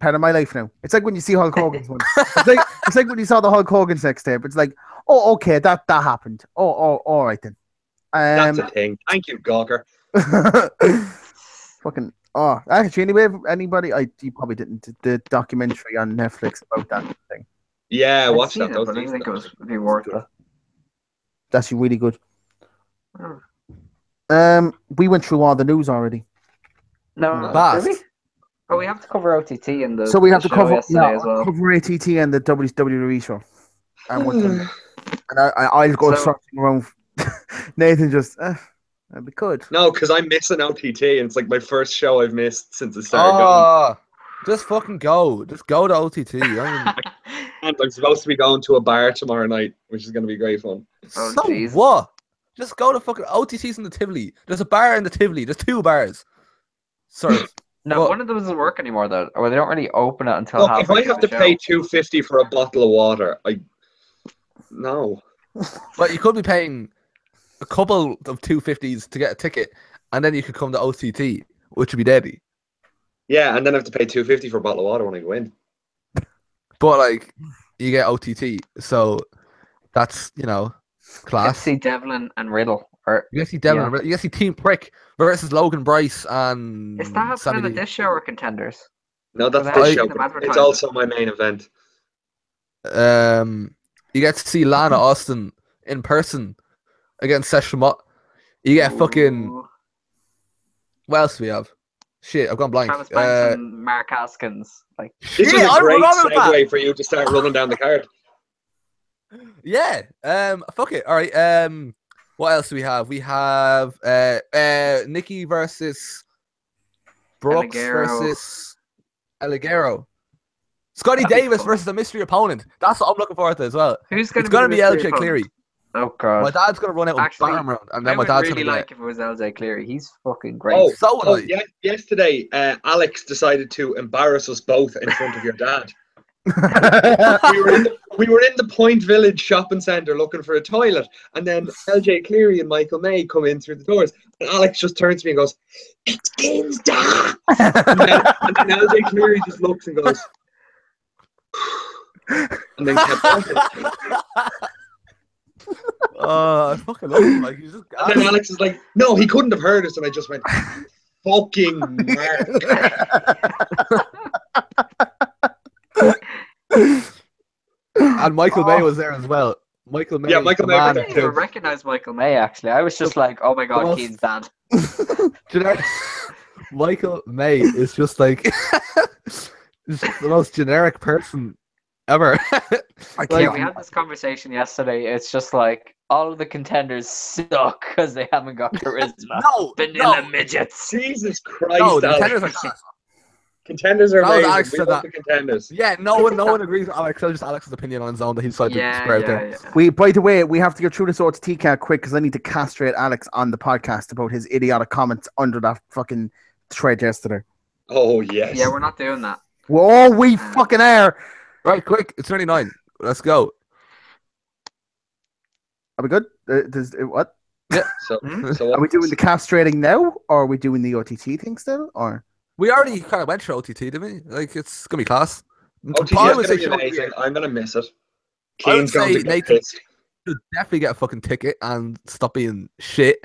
part of my life now. It's like when you see Hulk Hogan's one. It's like when you saw the Hulk Hogan sex tape. It's like, oh, okay, that happened. Oh, all right then. That's a thing. Thank you, Gawker. Fucking actually, anyway, anybody? You probably didn't. The documentary on Netflix about that thing. Yeah, I've watch seen that. it, but I didn't think it was be worth it. That's really good. Oh. We went through all the news already. No, Fast. did we? Oh, we have to cover OTT and the So we have the to show cover yesterday as well. cover ATT and the WWE show. And I'll go So- searching around. Nathan just, that'd be good. No, because I'm missing OTT, and it's like my first show I've missed since it started going. Just fucking go. Just go to OTT. And I'm supposed to be going to a bar tomorrow night, which is going to be great fun. Oh, So jeez. what? Just go to fucking OTT's in the Tivoli. There's a bar in the Tivoli. There's 2 bars. Sorry. No, What? one of them doesn't work anymore though, or they don't really open it until Look, if halfway I through have the to pay show. $2.50 for a bottle of water, no. But you could be paying a couple of $2.50s to get a ticket, and then you could come to OTT, which would be deadly. Yeah, and then I have to pay $2.50 for a bottle of water when I go in. But like, you get OTT, so that's class. Let's see Devlin and Riddle. Or You get to see Devlin. Yeah. You get to see Team Prick versus Logan Bryce and is that Sammy happening at D. this show or Contenders? No, that's Because I this haven't show. seen them But it's advertising. also my main event. You get to see Lana Austin in person against Seth Shamot. You get fucking. Ooh. What else do we have? Shit, I've gone blank. Travis Banks and Mark Haskins. Like, This Yeah, was I a great remember that. segue for you to start running down the card. Yeah. Fuck it. All right. What else do we have? We have Nikki versus Brooks Eligero. versus Eligero. Scotty That'd be Davis fun. versus a mystery opponent. That's what I'm looking forward to as well. who's going It's going to be the LJ mystery opponent? Cleary. Oh god. My dad's going to run out and Actually, bat him around, and I then my would dad's really going to like if it was LJ Cleary. He's fucking great. Oh, So would I. yeah, yesterday, Alex decided to embarrass us both in front of your dad. we were in the Point Village shopping centre looking for a toilet, and then LJ Cleary and Michael May come in through the doors, and Alex just turns to me and goes, "It's King's dad." and then LJ Cleary just looks and goes, and then kept walking. Oh, I fucking love him. Like, he's just And then Alex is like, "No, he couldn't have heard us," and I just went, "Fucking Mark." And Michael May was there as well. Michael May. Yeah, Michael the May was I man there didn't even too. recognize Michael May actually. I was just like, oh my god, most- Keane's dad. Generic. Michael May is just like is the most generic person ever. I Yeah, can't. we had this conversation yesterday. It's just like all of the contenders suck because they haven't got charisma. Vanilla midgets. Jesus Christ, No, the Alex. contenders are class. Contenders are That was amazing. Alex We said love that. the contenders. Yeah, no one agrees with Alex. That was just Alex's opinion on his own that he decided to spread out there. We, by the way, we have to get through this OTT quick because I need to castrate Alex on the podcast about his idiotic comments under that fucking thread yesterday. Oh, yes. Yeah, we're not doing that. Whoa, we fucking are. Right, quick. It's 39. Let's go. Are we good? What? So Are we doing the castrating now, or are we doing the OTT thing still, or? We already kind of went through OTT, didn't we? Like, it's going to be class. OTT is going to be amazing. I'm going to miss it. Kane's going to get Nathan pissed. should definitely get a fucking ticket and stop being shit.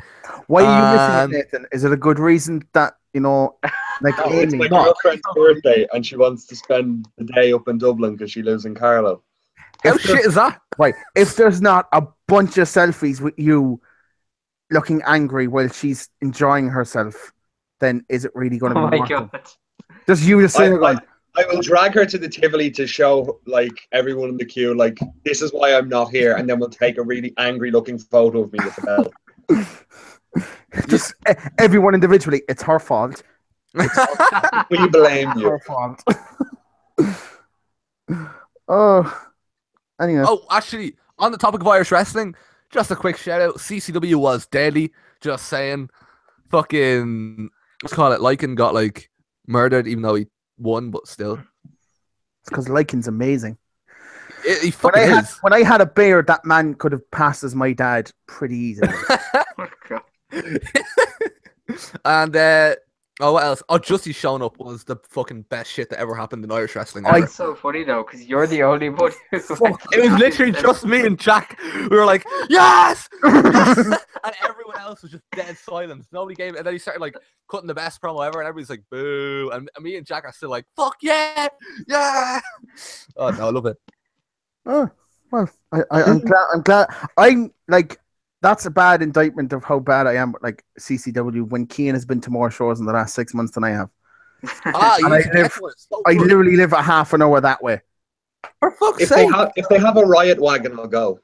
Why are you missing it, Nathan? Is it a good reason that, like No, it's Amy? my girlfriend's birthday, and she wants to spend the day up in Dublin because she lives in Carlow. How shit is that? Right. If there's not a bunch of selfies with you looking angry while she's enjoying herself, then is it really going to Oh be my worth it? god. Just you just saying, I will drag her to the Tivoli to show like everyone in the queue, like, this is why I'm not here, and then we'll take a really angry looking photo of me with the bell. just everyone individually. It's her fault. We blame It's you. her fault. Oh, anyway. Oh, actually, on the topic of Irish wrestling, just a quick shout out. CCW was deadly. Just saying. Fucking, let's call it, Lycan got like murdered even though he won, but still. It's because Lycan's amazing. He fucking is. When I had a beard, that man could have passed as my dad pretty easily. Oh, God. And what else? Oh, Justy showing up was the fucking best shit that ever happened in Irish wrestling. Ever. It's so funny though, because you're the only one who's like, It was literally just me and Jack. We were like, yes! Yes! And everyone else was just dead silence. Nobody gave it. And then he started like cutting the best promo ever, and everybody's like, boo. And me and Jack are still like, fuck yeah! Yeah! Oh no, I love it. Oh, well, I'm glad. I'm like, that's a bad indictment of how bad I am with like CCW when Keane has been to more shows in the last 6 months than I have. And I literally live a half an hour that way. For fuck's If sake. they have a riot wagon, I'll go.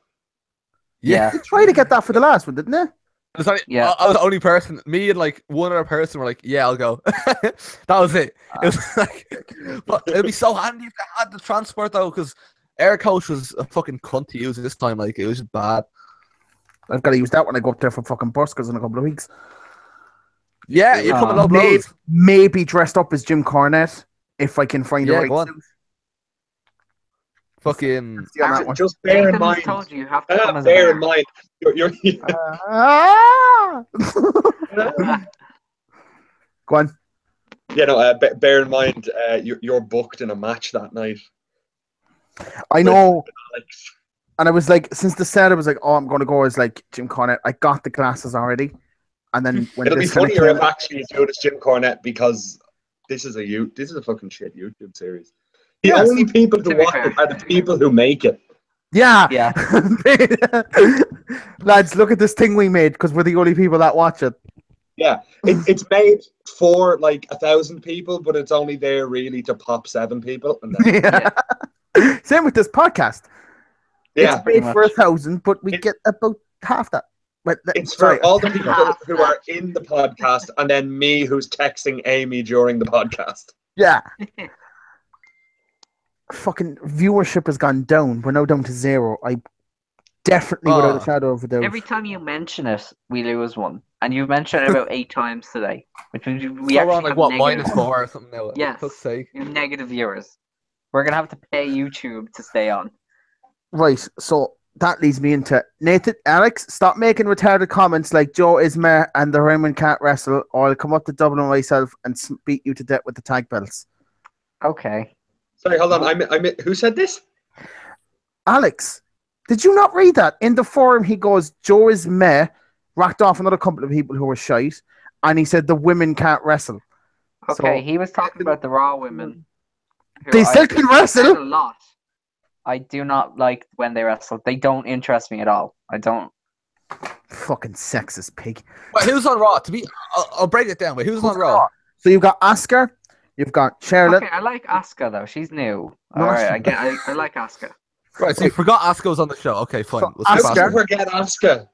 Yeah. They tried to get that for the last one, didn't they? Yeah. I was the only person. Me and like one other person were like, "Yeah, I'll go." That was it. It was like, but it'd be so handy if they had the transport though, because Air Coach was a fucking cunt to use this time. Like, it was just bad. I've got to use that when I go up there for fucking buskers in a couple of weeks. Yeah, you're coming up blows. Maybe dressed up as Jim Cornette if I can find a Yeah, right go on. suit. Fucking. See on that one. Just bear in Nathan mind. told you have to come as a Bear in bear. mind. You're Ah! Go on. bear in mind. You're booked in a match that night. I know. Alex. And I was like, since the start, I was like, oh, I'm going to go as like Jim Cornette. I got the glasses already. And then when It'll be this kinda funnier came- if actually it's good as Jim Cornette because this is a fucking shit YouTube series. The Yes. only people who To be watch fair. it are the people who make it. Yeah. Yeah. Lads, look at this thing we made because we're the only people that watch it. Yeah, it's made for like 1,000 people, but it's only there really to pop 7 people. And then, Yeah. Same with this podcast. yeah, It's made for 1,000, but we get about half that. But it's for all the people who are in the podcast, and then me who's texting Amy during the podcast. Yeah. Fucking viewership has gone down. We're now down to 0. I definitely, without a shadow of a doubt. Every time you mention it, we lose one. And you've mentioned it about 8 times today. Which means we We're actually on like have what negative, -4 or something now. Yes. For fuck's sake. we have negative viewers. We're going to have to pay YouTube to stay on. Right, so that leads me into Nathan, Alex, stop making retarded comments like Joe Ismar and the Raymond can't wrestle, or I'll come up to Dublin myself and beat you to death with the tag belts. Okay. Sorry, hold on. I'm who said this? Alex, did you not read that? In the forum, he goes, Joe is meh, racked off another couple of people who were shite, and he said the women can't wrestle. Okay, So- he was talking about the Raw women. who They I still can said wrestle. a lot. I do not like when they wrestle. They don't interest me at all. I don't. Fucking sexist pig. But who's on Raw? I'll break it down. Wait, who's on Raw? So you've got Asuka, you've got Charlotte. Okay, I like Asuka though. She's new. No, All right, she- I like Asuka. Right, so you forgot Asuka was on the show. Okay, fine. So We'll skip How Asuka- can you forget Asuka?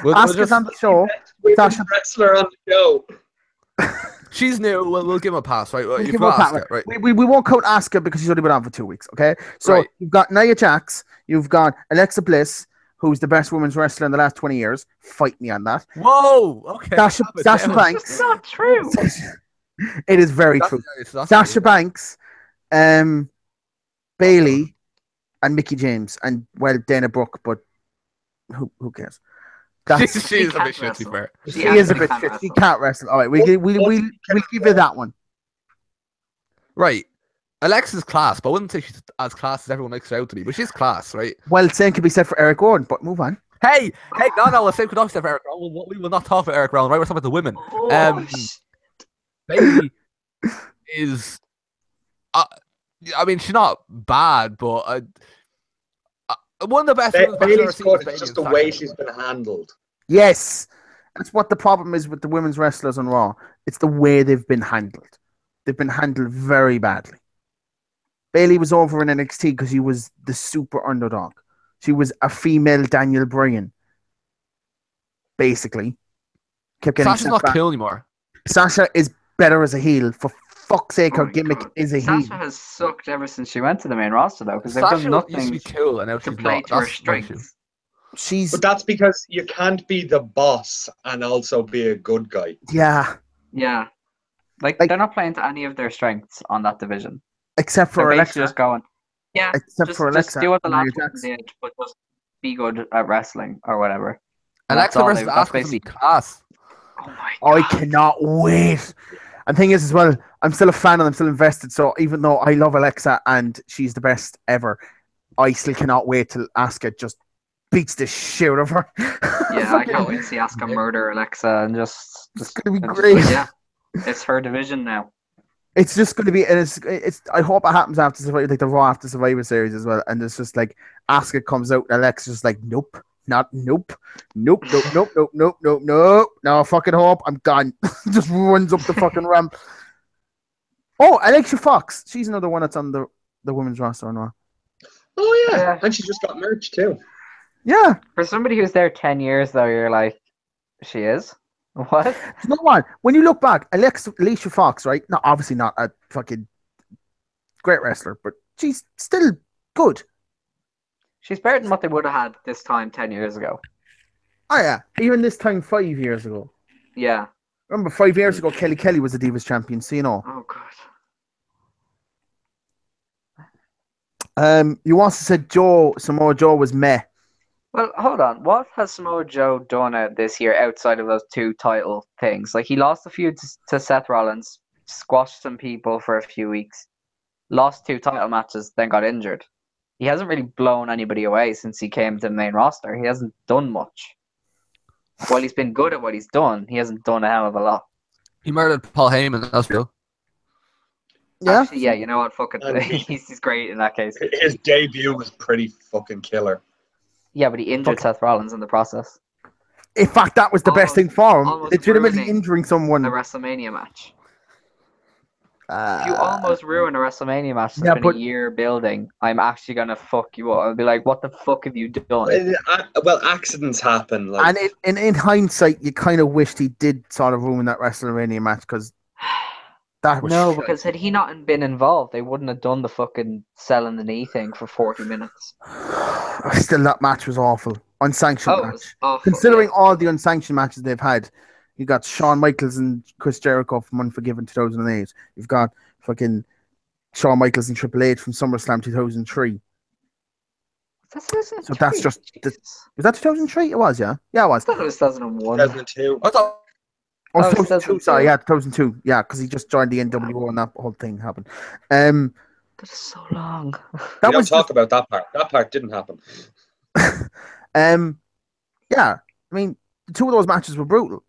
We'll Asuka's just- on the show. Women's Sasha- wrestler on the show. She's new. We'll give him a pass, right? We'll You give her a forgot pat, Asuka, right? We won't count Asuka because she's only been on for 2 weeks. Okay, so Right. you've got Nia Jax, you've got Alexa Bliss, who's the best women's wrestler in the last 20 years. Fight me on that. Whoa. Okay. Sasha calm it Banks. down. It's not true. It is very true. It's not Sasha true. Banks, Bailey, and Mickey James, and well, Dana Brooke, but who cares? That's, She's a can't bit shit, to be wrestle. fair. she is a actually bit can't shit. She wrestle. can't wrestle. All right, we'll give you that one. Right. Alexa's class, but I wouldn't say she's as class as everyone makes her out to be, but she's class, right? Well, same could be said for Eric Gordon, but move on. Hey, no, the same could also say for Eric Rowan. We will not talk about Eric Rowan, right? We're talking about the women. Oh, Bailey is, I mean, she's not bad, but one of the best women's matches I've ever Bailey's seen good. was It's Bailey just and the way Sasha. she's been handled. Yes, that's what the problem is with the women's wrestlers on Raw. It's the way they've been handled. They've been handled very badly. Bailey was over in NXT because she was the super underdog. She was a female Daniel Bryan, basically. Kept getting Sasha's sent not back. cool anymore. Sasha is better as a heel. For fuck's sake, Oh her my gimmick God. is a Sasha heel. has sucked ever since she went to the main roster, though, because they've Sasha done used to be nothing cool, and now to she's play not. to her That's my issue. strengths. She's But that's because you can't be the boss and also be a good guy. yeah, Yeah. Like, Like- they're not playing to any of their strengths on that division. except for They're Alexa. basically just going, yeah, Except just, for just Alexa do what the and last Nia one Jax. did, but just be good at wrestling or whatever. And Alexa versus that's Asuka's gonna be basically. class. Oh my I God. cannot wait. And thing is, as well, I'm still a fan and I'm still invested. So even though I love Alexa and she's the best ever, I still cannot wait till Asuka just beats the shit out of her. Yeah, I can't wait to see Asuka murder Alexa and just. It's gonna be and just great. yeah, it's her division now. It's just going to be, and it's. I hope it happens after Survivor, like the Raw after Survivor Series as well. And it's just like Asuka comes out, and Alexa's just like, nope, nope. No, fucking hope I'm gone. Just runs up the fucking ramp. Oh, Alexa Fox. She's another one that's on the women's roster on Raw. Oh, yeah. Yeah. And she just got merged, too. Yeah, For somebody who's there 10 years, though, you're like, she is? What? you know what? When you look back, Alicia Fox, right? No, obviously not a fucking great wrestler, but she's still good. She's better than what they would have had this time 10 years ago. Oh yeah, even this time 5 years ago. Yeah. Remember, 5 years ago, Kelly was the Divas champion. So you know. Oh, God. You also said Samoa Joe was meh. Well, hold on. What has Samoa Joe done out this year outside of those 2 title things? Like, he lost a feud to Seth Rollins, squashed some people for a few weeks, lost 2 title matches, then got injured. He hasn't really blown anybody away since he came to the main roster. He hasn't done much. While he's been good at what he's done, he hasn't done a hell of a lot. He murdered Paul Heyman. That's real. Yeah, Actually, yeah, you know what? Fuck it. And He's great in that case. His debut was pretty fucking killer. Yeah, but he injured Seth Rollins in the process. in fact, that was the best thing for him. Almost Legitimately ruining injuring someone. A WrestleMania match. If you almost ruin a WrestleMania match that's yeah, been but- a year building, I'm actually gonna fuck you up. I'll be like, what the fuck have you done? Well, accidents happen. Like, And in hindsight, you kind of wished he did sort of ruin that WrestleMania match because that was No, shit. because had he not been involved, they wouldn't have done the fucking selling the knee thing for 40 minutes. Still, that match was awful. Unsanctioned Oh, it match. was awful. Considering yeah. all the unsanctioned matches they've had, you got Shawn Michaels and Chris Jericho from Unforgiven 2008. You've got fucking Shawn Michaels and Triple H from SummerSlam 2003. So that's just the- Was that 2003? It was, yeah. Yeah, it was. I thought it was 2001. 2002. I thought Oh, Oh, 2002. Sorry, yeah, 2002. Yeah, because he just joined the NWO and that whole thing happened. That is so long. We That don't was talk about that part. That part didn't happen. yeah. I mean, the 2 of those matches were brutal.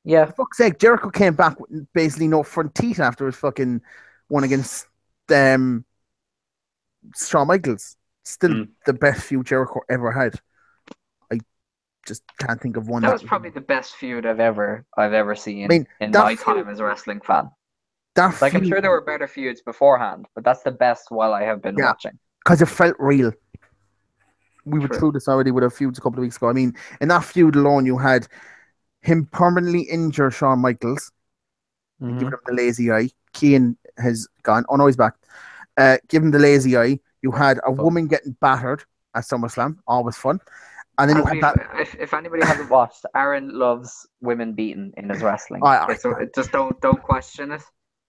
Yeah. For fuck's sake, Jericho came back with basically no front teeth after his fucking one against Shawn Michaels. Still the best feud Jericho ever had. I just can't think of one. That was probably the best feud I've ever seen I mean, in that my feud- time as a wrestling fan. that Like, I'm feud- sure there were better feuds beforehand, but that's the best while I have been Yeah. watching. because it felt real. We were True. through this already with our feuds a couple of weeks ago. I mean, in that feud alone, you had him permanently injure Shawn Michaels, giving him the lazy eye. Keane has gone. Oh no, he's back. Give him the lazy eye. You had a woman getting battered at SummerSlam, always fun. And then you had that. If anybody hasn't watched, Aaron loves women beaten in his wrestling. Just don't question it.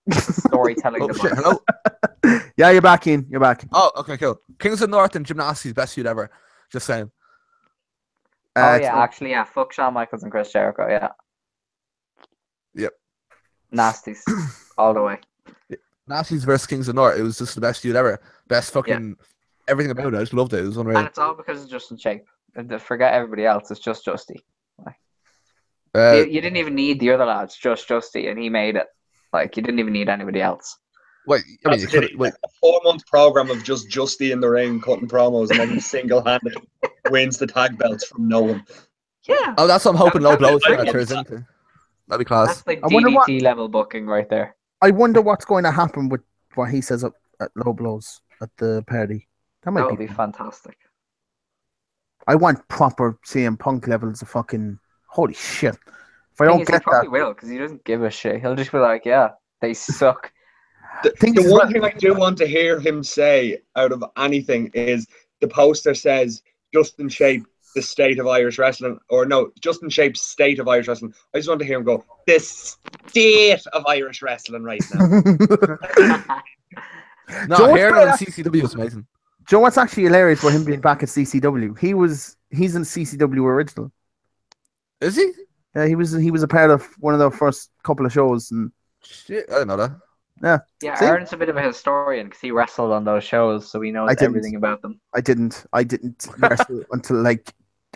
It's a storytelling Oh shit! device. Hello. Yeah, you're back, Ian. You're back. Oh, okay, cool. Kings of the North and Gymnastics best feud ever. Just saying. Oh yeah, actually, yeah. Fuck Shawn Michaels and Chris Jericho. Yeah. Yep. Nasties all the way. Nasties versus Kings of the North. It was just the best feud ever. Best fucking everything about it. I just loved it. It was unreal. And it's all because of Justin Shape. Forget everybody else. It's just Justy. You didn't even need the other lads. Just Justy, and he made it. Like you didn't even need anybody else. Wait, I mean, wait. A 4-month program of just Justy in the ring cutting promos, and then he single-handed wins the tag belts from no one. Yeah. Oh, that's what I'm hoping low blows I turns into. That'd be class. That's like DDT level booking right there. I wonder what's going to happen with what he says up at low blows at the party. That would be fantastic. I want proper CM Punk levels of fucking holy shit. If I don't get he probably will because he doesn't give a shit. He'll just be like, "Yeah, they suck." The one thing I do want to hear him say out of anything is the poster says Justin Shape, the state of Irish wrestling, or no, Justin Shape's state of Irish wrestling. I just want to hear him go, the state of Irish wrestling right now. No, hearing it on CCW is amazing. Do you know what's actually hilarious about him being back at CCW? He's in CCW original. Is he? Yeah, he was a part of one of the first couple of shows and shit, I didn't know that. Yeah. Yeah, Aaron's a bit of a historian because he wrestled on those shows, so he knows everything about them. I didn't wrestle until like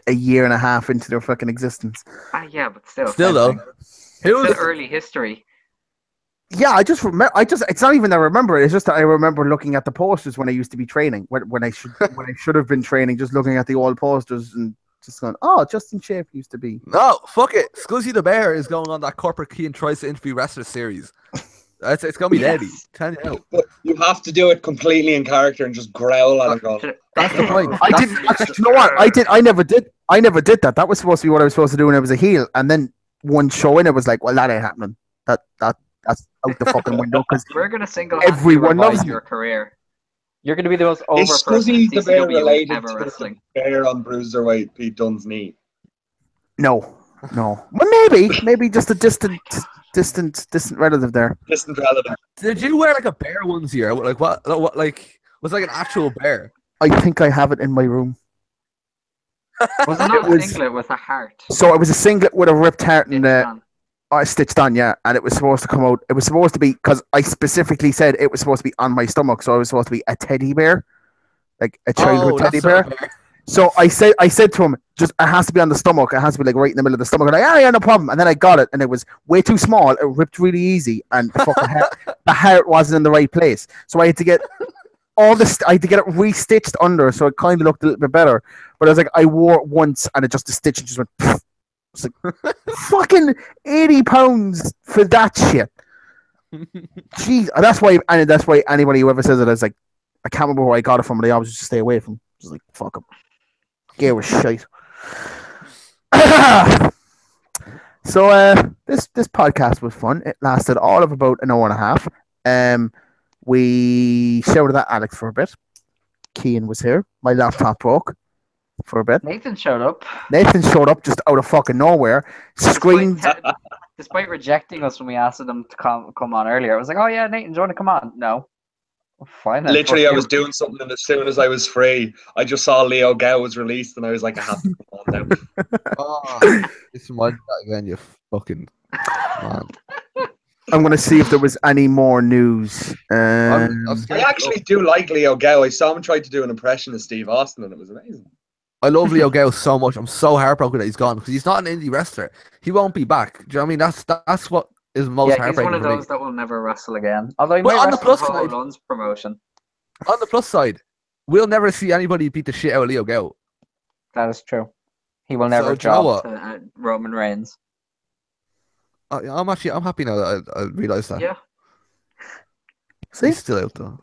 a year and a half into their fucking existence. Yeah, but still. Still though. It was early history. Yeah, I just remember. It's not even that I remember it. It's just that I remember looking at the posters when I used to be training. When I should have been training, just looking at the old posters and just going, "Oh, Justin Shape used to be." No, fuck it. Scuzzy the Bear is going on that Corporate Key and tries to interview wrestlers series. It's gonna be deadly. But you have to do it completely in character and just growl at him. Going, that's the point. I didn't. You know what? I never did. I never did that. That was supposed to be what I was supposed to do when I was a heel. And then one show in, it was like, well, that ain't happening. That's out the fucking window because we're gonna everyone loves your carear. You're gonna be the most over is person Scuzzy the Bear related ever to wrestling. the Bear on Bruiserweight Pete Dunne's knee? No. Well, maybe just a distant relative there. Distant relative. Did you wear like a bear onesie? Like what? Like was it like an actual bear? I think I have it in my room. Was it not a singlet with a heart? So it was a singlet with a ripped heart and stitched on, yeah. And it was supposed to come out. It was supposed to be because I specifically said it was supposed to be on my stomach, so it was supposed to be a teddy bear, like a childhood teddy bear. So I said to him, just it has to be on the stomach. It has to be like right in the middle of the stomach. I'm like, yeah, no problem. And then I got it, and it was way too small. It ripped really easy, and the heart wasn't in the right place. So I had to get I had to get it restitched under, so it kind of looked a little bit better. But I was like, I wore it once, and the stitch just went. It's like fucking 80 pounds for that shit. Jeez, that's why anybody who ever says it is like, I can't remember where I got it from, but I always just stay away from. Just like fuck them. Gear was shite. So this podcast was fun. It lasted all of about an hour and a half. We shouted at Alex for a bit. Cian was here. My laptop broke for a bit. Nathan showed up just out of fucking nowhere. Screamed. Despite rejecting us when we asked him to come on earlier, I was like, "Oh yeah, Nathan, do you want to come on?" No. Fine. Then. Literally, I was doing something, and as soon as I was free, I just saw Leo Gao was released, and I was like, I have to come on now. Oh, it's reminded that again, you fucking man. I'm going to see if there was any more news. I actually do like Leo Gao. I saw him try to do an impression of Steve Austin, and it was amazing. I love Leo Gao so much. I'm so heartbroken that he's gone because he's not an indie wrestler. He won't be back. Do you know what I mean? That's what is most heartbreaking. He's one of those that will never wrestle again. Although he but might on the plus wrestle side, Lund's promotion. On the plus side, we'll never see anybody beat the shit out of Leo Gao. That is true. He will never drop to Roman Reigns. I'm happy now that I realised that. Yeah. See? He's still out though.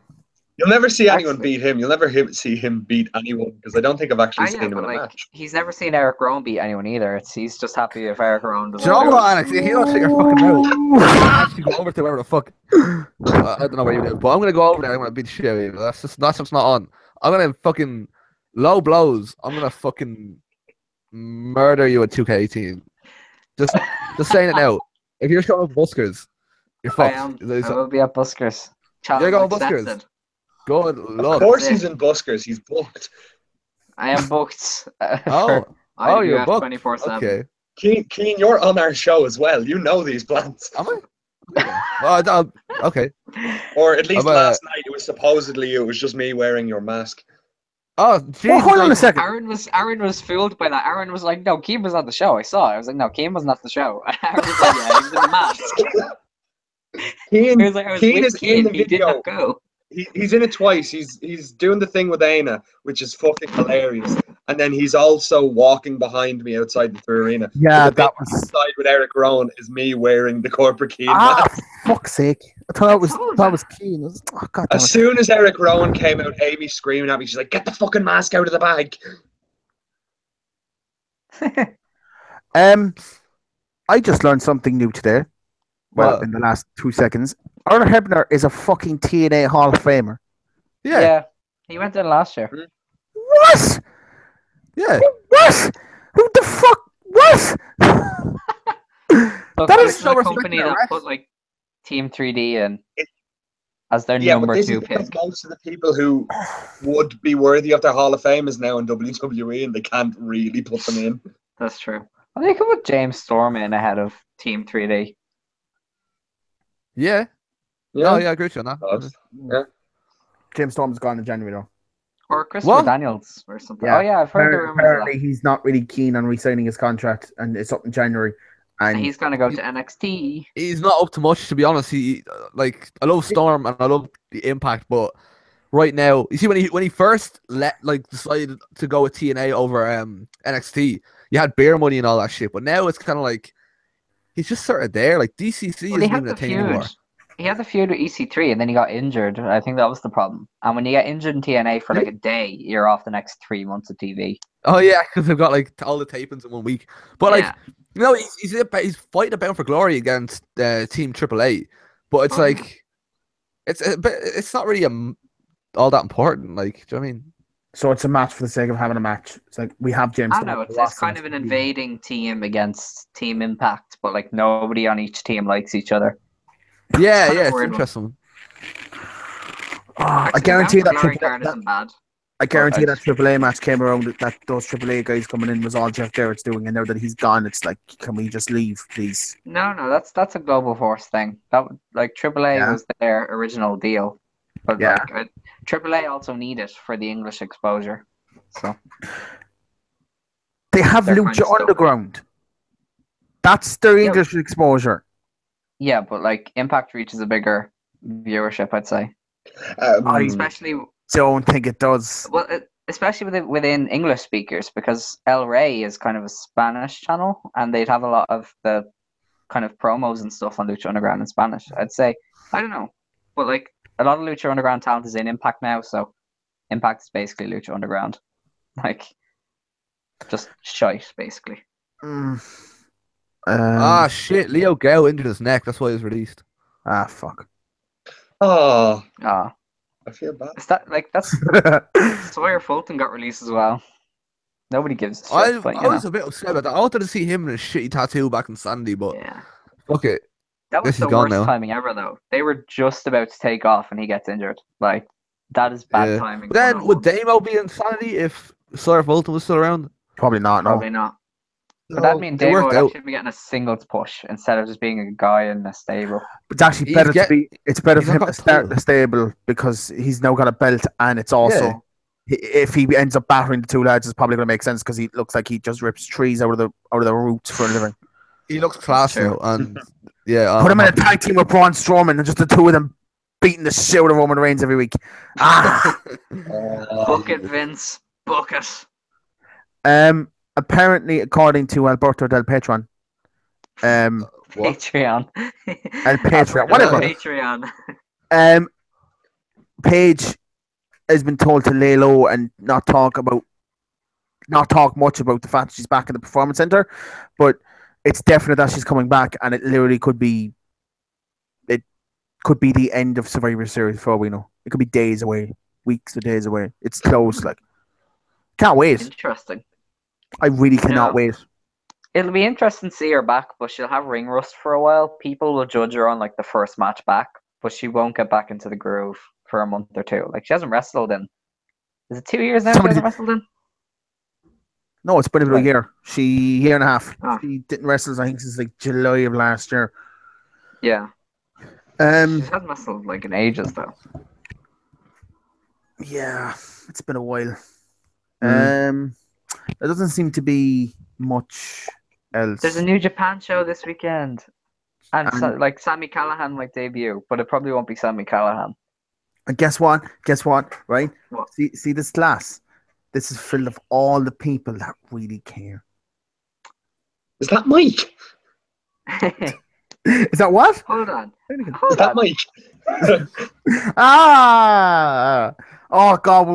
You'll never see anyone Actually- beat him. You'll never see him beat anyone because I don't think I've actually seen him but in a like match. he's never seen Eric Rowan beat anyone either. He's just happy if Eric Rowan Do doesn't you know do what, it. Alex? You don't shut your fucking mouth. I'm gonna actually go over to wherever the fuck. I don't know where you live, but I'm gonna go over there. I'm gonna beat the shit out of you. That's just not on. I'm gonna fucking low blows. I'm gonna fucking murder you at 2K18. Just saying it now. If you're showing up Buskers, you're I fucked. am. There's- I will be at Buskers. Challenge You're going Buskers? accepted. Good Of luck. course, That's he's it. in Buskers. He's booked. I am booked. Oh, for you're IWF booked. 24/7. Okay. Keen, you're on our show as well. You know these plans. Am I? Well, okay. Or at least I'm, last night, it was just me wearing your mask. Oh, Jesus. Well, hold on a second. Aaron was fooled by that. Aaron was like, "No, Keem was at the show. I saw it." I was like, "No, Keem wasn't at the show." Aaron was like, "Yeah, he was in the mask." Keen, He was like, "I was Keen with is in the Keem. He did video. not go." He's in it twice. He's doing the thing with Aina, which is fucking hilarious. And then he's also walking behind me outside the arena. Yeah, The bit that was. outside with Eric Rowan is me wearing the corporate Keen Ah, mask. fuck's sake! I thought that was keen. Oh, God damn As it. soon as Eric Rowan came out, Amy's screaming at me. She's like, "Get the fucking mask out of the bag!" I just learned something new today. Well, What? in the last 2 seconds, Arthur Hebner is a fucking TNA Hall of Famer. Yeah. He went in last year. What? Yeah. What? Who the fuck? What? Look, That this is is so a respect company their that refs. put like Team 3D in It- as their Yeah, but number this 2 is because pick. most of the people who would be worthy of their Hall of Fame is now in WWE, and they can't really put them in. That's true. I think I put James Storm in ahead of Team 3D. Yeah. No, yeah, I agree with you on that. Close. Yeah. James Storm's gone in January though. Or Christopher What? Daniels or something. Yeah. Oh yeah, I've heard the rumors of Apparently, he's not really keen on re-signing his contract, and it's up in January. that. And He's gonna go to NXT. He's not up to much, to be honest. He I love Storm and I love the Impact, but right now, you see when he first decided to go with TNA over NXT, you had beer money and all that shit. But now it's kind of like he's just sort of there. Like DCC Well, he isn't had even the a thing feud. anymore. He had the feud with EC3, and then he got injured. I think that was the problem. And when you get injured in TNA for like a day, you're off the next 3 months of TV. Oh yeah, because they've got like all the tapings in 1 week. But like, Yeah. you know, he's fighting about for glory against Team AAA. But it's Oh, like it's not really all that important. Like, do you know what I mean? so it's a match for the sake of having a match. It's like we have James. I Storm know on it's, the it's kind roster. of an invading team against Team Impact, but like nobody on each team likes each other. Yeah, kind of yeah, it's weird one. interesting. I Actually, guarantee Bound that for Glory card that isn't bad. I guarantee But that AAA match came around that those AAA guys coming in was all Jeff Jarrett's doing, and now that he's gone, it's like, can we just leave, please? No, that's a Global Force thing. That like AAA Yeah. was their original deal, but Yeah. like AAA also need it for the English exposure. So They have They're kind Lucha of stuck. Underground. That's their Yeah. English exposure. yeah, but like Impact reaches a bigger viewership, I'd say, especially Don't think it does. well, especially within English speakers, because El Rey is kind of a Spanish channel, and they'd have a lot of the kind of promos and stuff on Lucha Underground in Spanish. I'd say, I don't know, but like a lot of Lucha Underground talent is in Impact now, so Impact is basically Lucha Underground, like just shite, basically. Mm. Shit, Leo Gao injured his neck. That's why he was released. Fuck. Oh, Ah, I feel bad. is that like that's Sawyer Fulton got released as well. Nobody gives a shit, I but you was know, a bit upset about that. I wanted to see him in a shitty tattoo back in Sandy, but yeah. fuck it. That was Guess he's the gone worst now. timing ever, though. They were just about to take off, and he gets injured. Like that is bad Yeah. timing. But then would 101. Damo be in Sandy if Sawyer Fulton was still around? Probably not. No. Probably not. But that'd mean it Damo worked would out. actually be getting a singles push instead of just being a guy in a stable. It's actually He's better get- to be. It's better he's for him not to got start two. the stable because he's now got a belt, and it's also if he ends up battering the two lads, it's probably going to make sense because he looks like he just rips trees out of the roots for a living. He looks class true. now, and yeah, Put him in a happy. tag team with Braun Strowman, and just the two of them beating the shit out of Roman Reigns every week. Book it, Vince. Book it. Apparently, according to Alberto Del Patron, What? Patreon. El Patreon, whatever. Patreon. Paige has been told to lay low and not talk much about the fact that she's back in the performance center, but it's definite that she's coming back, and it literally could be the end of Survivor Series for all we know. It could be days away, weeks or days away. It's close. Like, can't wait. Interesting. I really cannot Yeah. wait. It'll be interesting to see her back, but she'll have ring rust for a while. People will judge her on like the first match back, but she won't get back into the groove for a month or two. Like, she hasn't wrestled in. Is it 2 years now? She hasn't wrestled in. No, it's been about a year. Year and a half. Ah. She didn't wrestle, I think, since like July of last year. Yeah. She hasn't wrestled like in ages though. Yeah, it's been a while. There doesn't seem to be much else. There's a New Japan show this weekend, and like Sami Callihan might debut, but it probably won't be Sami Callihan. And guess what? Right? What? See this glass? This is filled of all the people that really care. Is that Mike? Is that what? Hold on. Is that Mike? Oh God!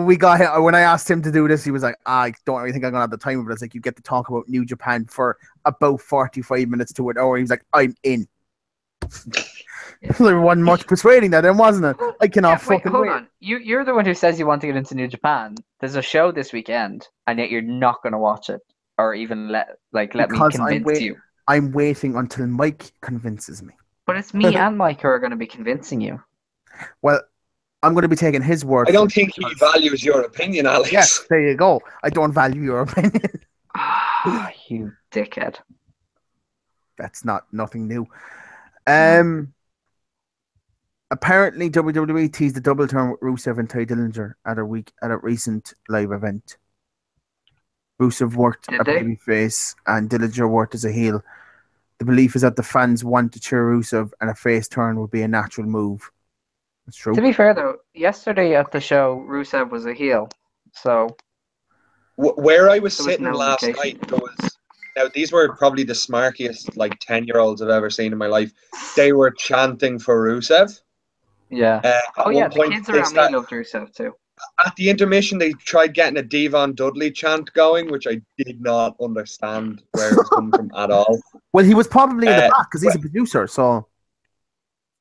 When I asked him to do this, he was like, "I don't really think I'm gonna have the time." But it's like you get to talk about New Japan for about 45 minutes to an hour. He was like, "I'm in." There wasn't much persuading that, then, wasn't it? I cannot fucking hold wait. on. You're the one who says you want to get into New Japan. There's a show this weekend, and yet you're not going to watch it, or even let me convince you. I'm waiting until Mike convinces me. But it's me and Mike who are going to be convincing you. Well, I'm going to be taking his word. I don't think he values your opinion, Alex. Yes, there you go. I don't value your opinion. You dickhead. That's nothing new. Apparently, WWE teased a double turn with Rusev and Ty Dillinger at a recent live event. Rusev worked a babyface and Dillinger worked as a heel. The belief is that the fans want to cheer Rusev, and a face turn would be a natural move. That's true. To be fair, though, yesterday at the show, Rusev was a heel. So, where I was sitting last night, now these were probably the smarkiest 10-year-olds I've ever seen in my life. They were chanting for Rusev. Yeah. The kids around me loved Rusev too. At the intermission, they tried getting a Devon Dudley chant going, which I did not understand where it was coming from at all. Well, he was probably in the back because he's a producer, so.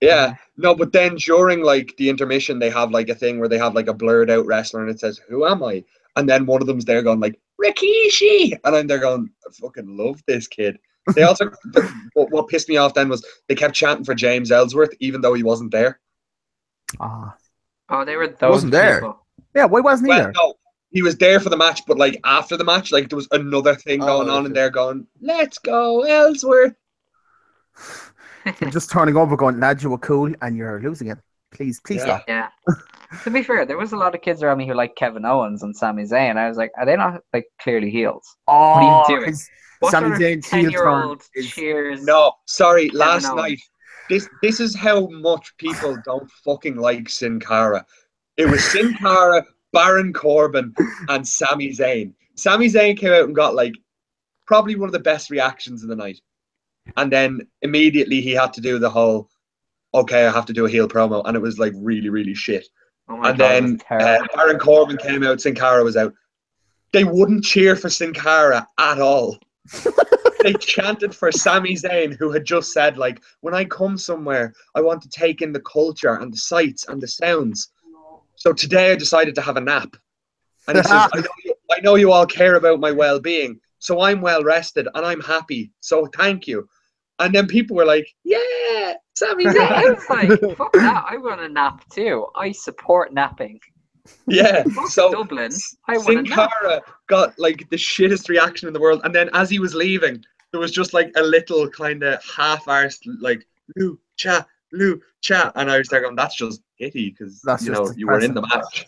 Yeah, no, but then during the intermission, they have a thing where they have a blurred out wrestler and it says, "Who am I?" And then one of them's there going Rikishi, and I'm there going, I fucking love this kid. They also, what pissed me off then was they kept chanting for James Ellsworth even though he wasn't there. Oh, they were those wasn't there. people. Yeah, why wasn't he there? No, he was there for the match, but after the match, there was another thing going on, and they're going, "Let's go, Ellsworth." They're just turning over, going, "Lads, you were cool, and you're losing it. Please stop." Yeah. To be fair, there was a lot of kids around me who liked Kevin Owens and Sami Zayn. I was like, are they not clearly heels? What are you doing? Sami Zayn's heel turn cheers. No, sorry, Kevin last Owens. night. This is how much people don't fucking like Sin Cara. It was Sin Cara, Baron Corbin, and Sami Zayn. Sami Zayn came out and got probably one of the best reactions of the night. And then immediately he had to do the whole, okay, I have to do a heel promo. And it was really, really shit. Oh my And God, then Baron Corbin came out, Sin Cara was out. They wouldn't cheer for Sin Cara at all. They chanted for Sami Zayn, who had just said, when I come somewhere, I want to take in the culture and the sights and the sounds. So today I decided to have a nap. And he says, I know you all care about my well-being, so I'm well rested and I'm happy. So thank you. And then people were like, yeah, Sami Zayn. I was like, fuck that, I want a nap too. I support napping. Yeah, so Dublin, I want Sin a nap. Cara got the shittest reaction in the world. And then as he was leaving, there was just a little kind of half-arsed, Lou, cha. And I was there going, that's just pity because, you were in the match.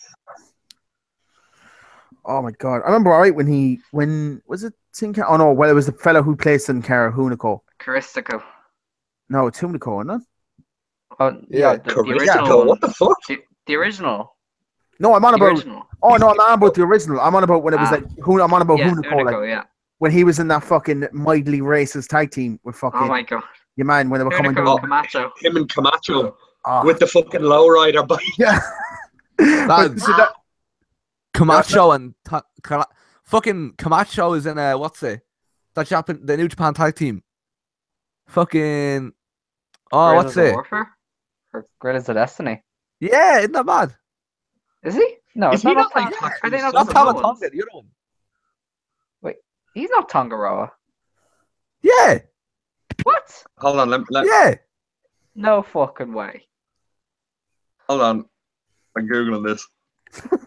Oh my God. I remember, all right, when was it Sin Cara? Oh no, well, it was the fellow who played Sin Cara, Hunico. Caristico. No, it's Hunico, isn't it? Oh, Yeah, the Caristico, original. what the fuck? The original. No, I'm on The about. original. Oh no, I'm not about the original. I'm on about when it was I'm on about Yeah, Hunico, Hunico, yeah. when he was in that fucking mildly racist tag team with fucking. Oh my God. Your man when they were coming Hunico, down. Camacho. Him and Camacho Ah. with the fucking lowrider bike. Yeah. Lads, Camacho and fucking Camacho is in what's it? The New Japan tag team. Fucking what's it? Warfare? Or Guerrillas of Destiny? Yeah, isn't that bad? Is he? No, Is it's he not. not like Are they not Not Samoans? Tonga, the other one. Wait, he's not Tongaroa. Yeah, What? Hold on, yeah. No fucking way. hold on. I'm googling this.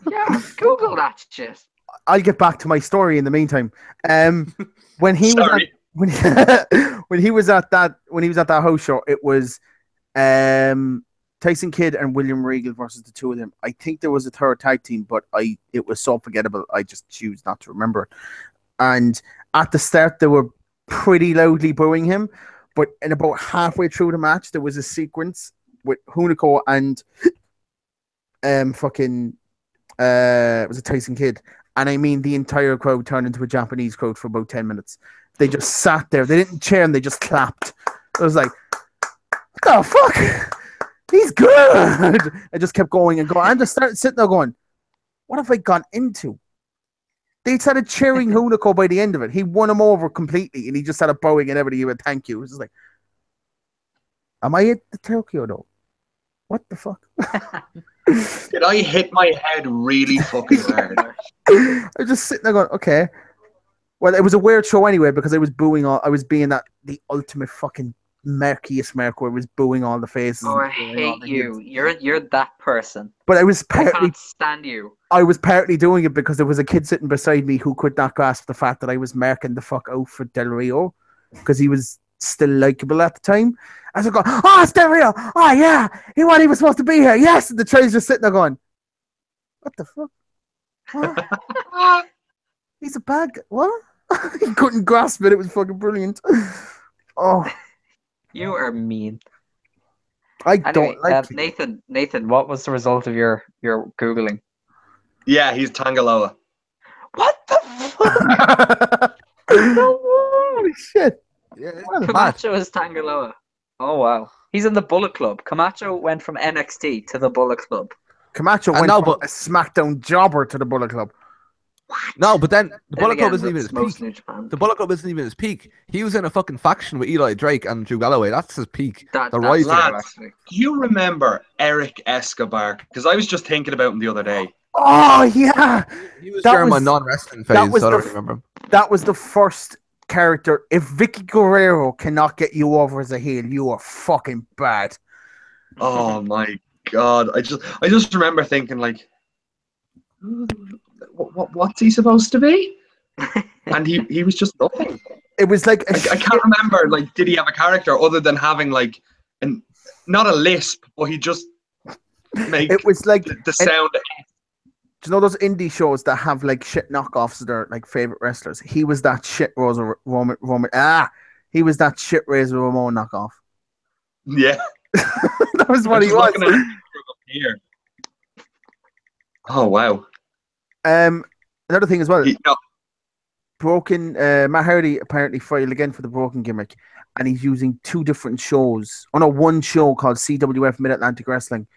Yeah, Google that shit. I'll get back to my story in the meantime. When he was Sorry. when he was at that house show, it was Tyson Kidd and William Regal versus the two of them. I think there was a third tag team, but it was so forgettable. I just choose not to remember it. And at the start, they were pretty loudly booing him, but in about halfway through the match, there was a sequence with Hunico and it was a Tyson Kidd. And I mean, the entire crowd turned into a Japanese crowd for about 10 minutes. They just sat there. They didn't cheer and they just clapped. I was like, what the fuck? He's good. I just kept going and going. I just started sitting there going, what have I gone into? They started cheering Hunico by the end of it. He won him over completely and he just started bowing and everybody went, thank you. It was just like, am I at the Tokyo though? What the fuck? Did I hit my head really fucking hard? I was just sitting there going, okay. Well, it was a weird show anyway because I was booing all. I was being the ultimate fucking murkiest merc where I was booing all the faces. Oh, I and booing all hate the you. heels. You're that person. But I was I partly can't stand you. I was partly doing it because there was a kid sitting beside me who could not grasp the fact that I was marking the fuck out for Del Rio because he was still likable at the time. I was going, oh, it's Del Rio. Oh, yeah. He was supposed to be here. Yes. And the train's just sitting there going, what the fuck? What? He's a bad guy. What? He couldn't grasp it. It was fucking brilliant. Oh, You are mean. I Anyway, don't like Nathan, what was the result of your Googling? Yeah, he's Tangaloa. What the fuck? Holy shit. Yeah, Camacho is Tangaloa. Oh, wow. He's in the Bullet Club. Camacho went from NXT to the Bullet Club. Camacho went from a SmackDown jobber to the Bullet Club. No, but then the Then Bullet Club again, isn't even with his most peak. New Japan. The Bullet Club isn't even his peak. He was in a fucking faction with Eli Drake and Drew Galloway. That's his peak. That's rising. true, Lads, actually. do you remember Eric Escobar? Because I was just thinking about him the other day. Oh, yeah. He was That during my was- non-wrestling that phase, was so I the don't remember him. That was the first character. If Vicky Guerrero cannot get you over as a heel, you are fucking bad. Oh my god! I just remember thinking like, what's he supposed to be? And he was just nothing. It was like I can't remember. Like, did he have a character other than having like not a lisp, but he just make It was like the sound. do you know those indie shows that have like shit knockoffs of their like favorite wrestlers? He was that shit Roman. He was that shit Razor Ramon knockoff. Yeah, That was what I'm he just was. looking at it from up here. Oh wow! Another thing as well. No, Broken Matt Hardy apparently filed again for the broken gimmick, and he's using two different shows. Oh no, one show called CWF Mid Atlantic Wrestling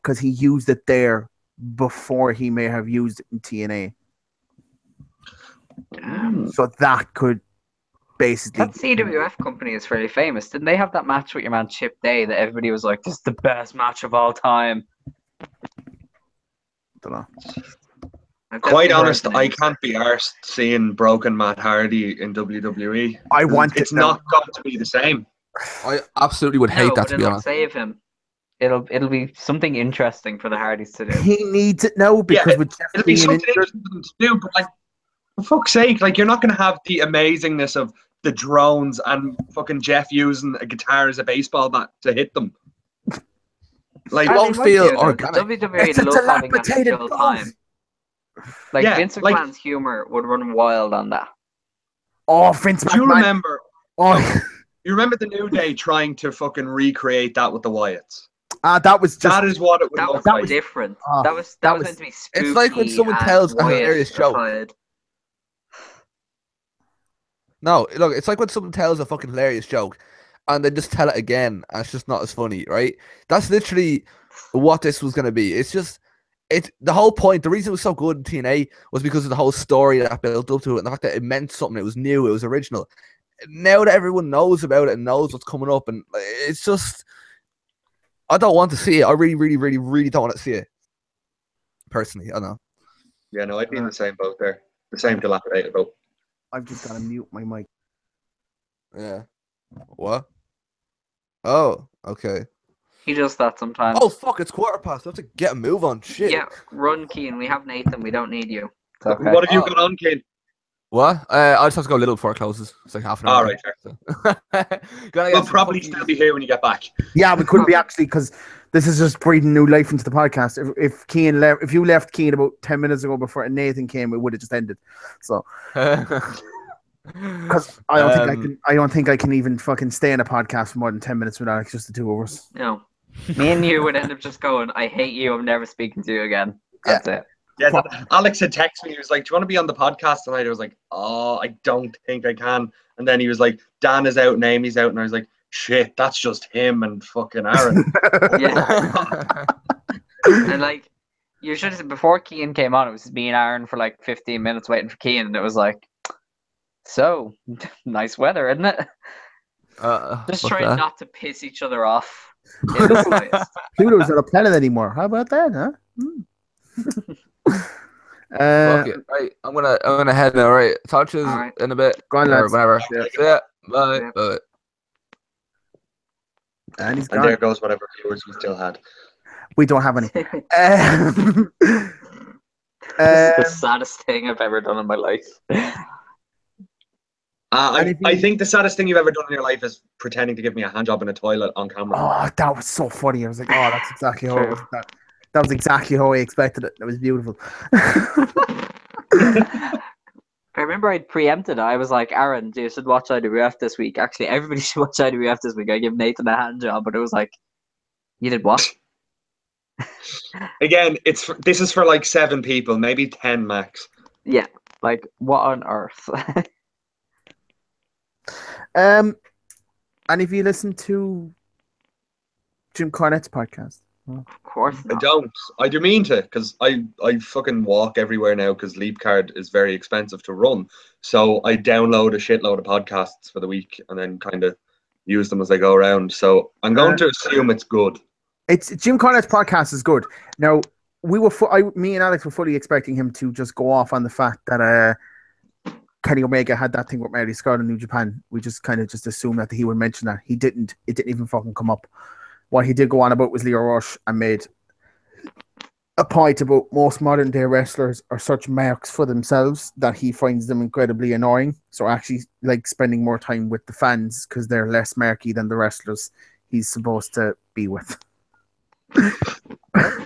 because he used it there before he may have used it in TNA. Damn. So that could basically. That CWF company is fairly famous. Didn't they have that match with your man Chip Day that everybody was like, this is the best match of all time? Don't know. I've quite definitely heard honest, the I name. can't be arsed seeing broken Matt Hardy in WWE. I want It's it now. not going to be the same. I absolutely would hate No, that, but to be it'll honest. save him. It'll be something interesting for the Hardys to do. He needs it now because Yeah, with Jeff It'll be being something injured, interesting for them to do, but like, for fuck's sake, like you're not going to have the amazingness of the drones and fucking Jeff using a guitar as a baseball bat to hit them. Like, It And won't they might feel do that. organic. WWE it's a love having that dilapidated all boat. time. Like Yeah, Vince like- McMahon's humor would run wild on that. Oh, Vince do you McMahon. remember? Oh, You remember the New Day trying to fucking recreate that with the Wyatts? that was just. That is what it would That look was like. different. Oh, that was that meant to be spooky. It's like when someone and tells a Wyatt hilarious joke. applied. No, look, it's like when someone tells a fucking hilarious joke and they just tell it again and it's just not as funny, right? That's literally what this was going to be. It's just, the whole point, the reason it was so good in TNA was because of the whole story that built up to it and the fact that it meant something. It was new, it was original. Now that everyone knows about it and knows what's coming up, and it's just, I don't want to see it. I really, really, really, really don't want to see it. Personally, I know. Yeah, no, I'd be in the same boat there. The same dilapidated boat. I've just got to mute my mic. Yeah. What? Oh, okay. He does that sometimes. Oh, fuck, it's past. I have to get a move on. Shit. Yeah, run, Keane. We have Nathan. We don't need you. It's okay. What have you got on, Kane? What? I just have to go a little before it closes. It's like half an hour. All right, sure. So. We'll probably still be here when you get back. Yeah, we couldn't be actually, because this is just breathing new life into the podcast. If Keane left, if you left Keane about 10 minutes ago before Nathan came, it would have just ended. So, because I don't think I can even fucking stay in a podcast for more than 10 minutes with Alex, just the two of us. No. Me and you would end up just going, I hate you, I'm never speaking to you again. That's it. Yeah, Alex had texted me. He was like, "Do you want to be on the podcast tonight?" I was like, "Oh, I don't think I can." And then he was like, "Dan is out and Amy's out," and I was like, "Shit, that's just him and fucking Aaron." Yeah. And like, you should have, before Keane came on, it was me and Aaron for like 15 minutes waiting for Keane, and it was like, so nice weather, isn't it? Just trying not to piss each other off. Pluto's not a planet anymore. How about that, huh? Fuck it. Right, I'm gonna head now. Right, talk to you in a bit. Go on, lads. Whatever. Yeah. Bye. Yeah. Bye. And he's And gone. there goes whatever viewers we still had. We don't have any. This is the saddest thing I've ever done in my life. I think the saddest thing you've ever done in your life is pretending to give me a hand job in a toilet on camera. Oh, that was so funny. I was like, oh, that's exactly how it was. That was exactly how I expected it. It was beautiful. I remember I'd preempted it. I was like, Aaron, you should watch IWF this week. Actually, everybody should watch IWF this week. I give Nathan a hand job, but it was like, you did what? Again, this is for like 7 people, maybe 10 max. Yeah, like, what on earth? And if you listen to Jim Cornette's podcast, Of course I not. don't. I do mean to, because I fucking walk everywhere now because Leap Card is very expensive to run. So I download a shitload of podcasts for the week and then kind of use them as I go around. So I'm going to assume it's good. it's Jim Cornette's podcast is good. Now me and Alex were fully expecting him to just go off on the fact that Kenny Omega had that thing with Mary Scott in New Japan. We just kind of just assumed that he would mention that. He didn't. It didn't even fucking come up. What he did go on about was Leo Rush and made a point about most modern day wrestlers are such marks for themselves that he finds them incredibly annoying. So actually like spending more time with the fans because they're less marky than the wrestlers he's supposed to be with. I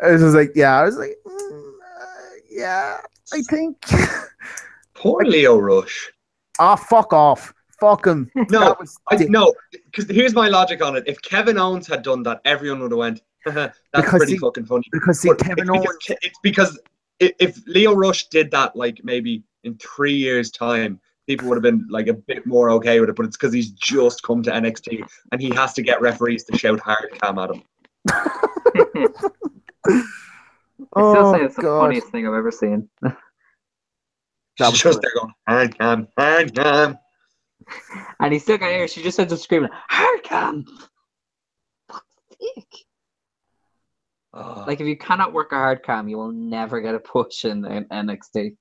was like, yeah, I think. Poor Leo Rush. Ah, fuck off. Fuck him. No, no, because here's my logic on it. If Kevin Owens had done that, everyone would have went, that's pretty fucking funny. Because see, Kevin Owens... It's because if Leo Rush did that, like, maybe in 3 years' time, people would have been, like, a bit more okay with it, but it's because he's just come to NXT, and he has to get referees to shout hard cam at him. I still say it's the funniest thing I've ever seen. She's just there going, hard cam, hard cam. And he still got here. She just ends up screaming, hard cam! What the fuck? Like, if you cannot work a hard cam, you will never get a push in NXT.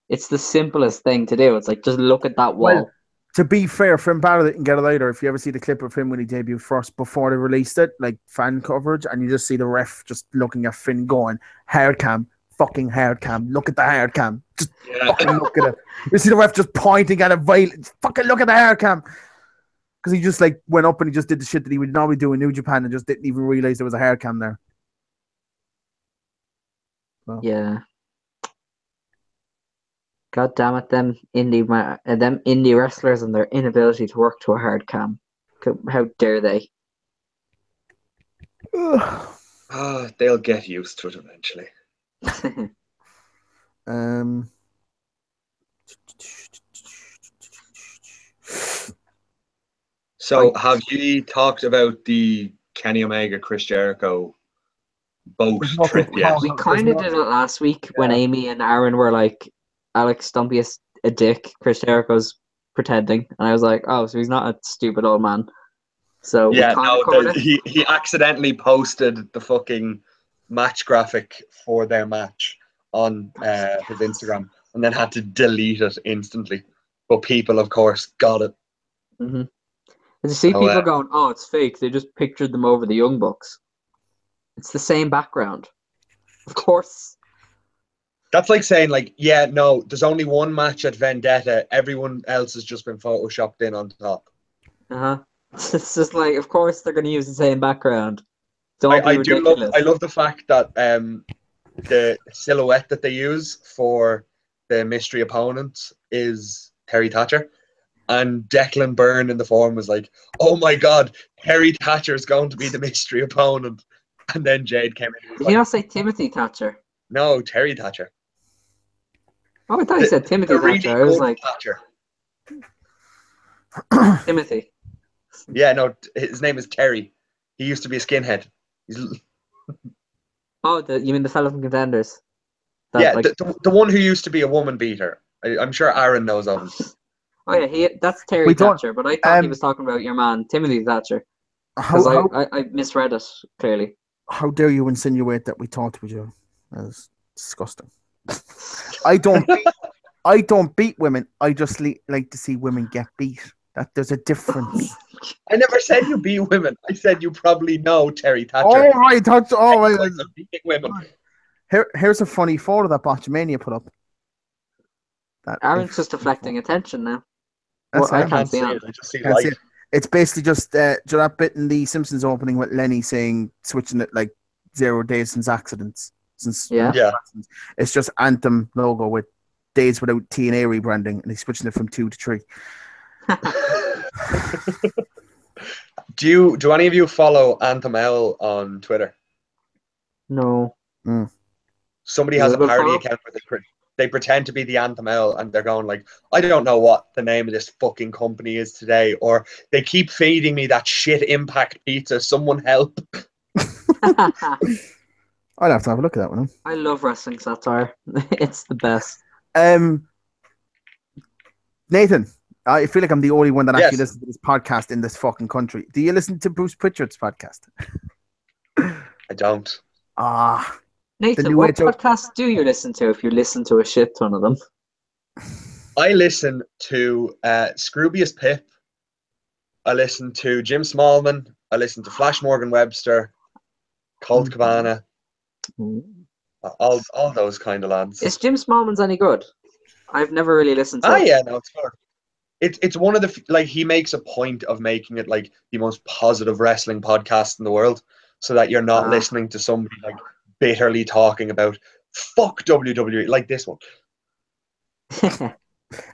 It's the simplest thing to do. It's like, just look at that wall. Well, to be fair, Finn Balor didn't get it either. If you ever see the clip of him when he debuted first before they released it, like fan coverage, and you just see the ref just looking at Finn going, hard cam, fucking hard cam, look at the hard cam. Just fucking look at it. You see the ref just pointing at it violently. Fucking look at the hard cam. Because he just like went up and he just did the shit that he would normally do in New Japan and just didn't even realize there was a hard cam there. So. Yeah. God damn it, them indie wrestlers and their inability to work to a hard cam. How dare they? They'll get used to it eventually. So, have you talked about the Kenny Omega Chris Jericho boat There's nothing trip yet. called- We There's kind of no- did it last week when Amy and Aaron were like, Alex, don't be a dick. Chris Jericho's pretending. And I was like, oh, so he's not a stupid old man. So Yeah, we kind no, of covered it. he accidentally posted the fucking match graphic for their match on his Instagram and then had to delete it instantly. But people, of course, got it. Mm-hmm. And you see Oh, people going, oh, it's fake. They just pictured them over the Young Bucks. It's the same background. Of course. That's like saying, like, yeah, no, there's only one match at Vendetta. Everyone else has just been photoshopped in on top. Uh-huh. It's just like, of course they're going to use the same background. Don't be I do ridiculous. love. I love the fact that the silhouette that they use for the mystery opponent is Terry Thatcher, and Declan Byrne in the forum was like, "Oh my God, Terry Thatcher is going to be the mystery opponent," and then Jade came in. And was Did like, you not say Timothy Thatcher? no, Terry Thatcher. Oh, I thought you said Timothy The really Thatcher. I was good like, Thatcher. Timothy. Yeah, no, his name is Terry. He used to be a skinhead. He's, Oh, you mean the fellow from Contenders? yeah, Like, the one who used to be a woman beater. I'm sure Aaron knows of him. oh yeah, that's Terry We don't- Thatcher, but I thought he was talking about your man, Timothy Thatcher. Because I misread it, clearly. How dare you insinuate that we talked about you? That's disgusting. I don't beat women. I just like to see women get beat. That there's a difference. I never said you beat women. I said you probably know Terry Thatcher. Oh right, that's right. Beating women. Here's a funny photo that Botchamania put up. Aaron's just deflecting attention now. That's I Aaron. can't see it. it. I just see Can't light. see it. It's basically just that bit in the Simpsons opening with Lenny saying switching it like 0 days since accidents. Yeah. Accidents. It's just Anthem logo with days without TNA rebranding, and he's switching it from 2 to 3. Do any of you follow Anthem L on Twitter? No. Somebody Is has it a a good parody follow? account where they pretend to be the Anthem L, and they're going like, I don't know what the name of this fucking company is today, or they keep feeding me that shit Impact pizza. Someone help. I'll have to have a look at that one. I love wrestling satire. It's the best. Nathan, I feel like I'm the only one that actually Yes. listens to this podcast in this fucking country. Do you listen to Bruce Pritchard's podcast? I don't. Nathan, new what age of- podcasts do you listen to if you listen to a shit ton of them? I listen to Scroobius Pip. I listen to Jim Smallman. I listen to Flash Morgan Webster, Colt Cabana, all those kind of lads. Is Jim Smallman's any good? I've never really listened to it. Yeah, no, it's good. It's one of the like he makes a point of making it like the most positive wrestling podcast in the world, so that you're not listening to somebody like bitterly talking about fuck WWE like this one.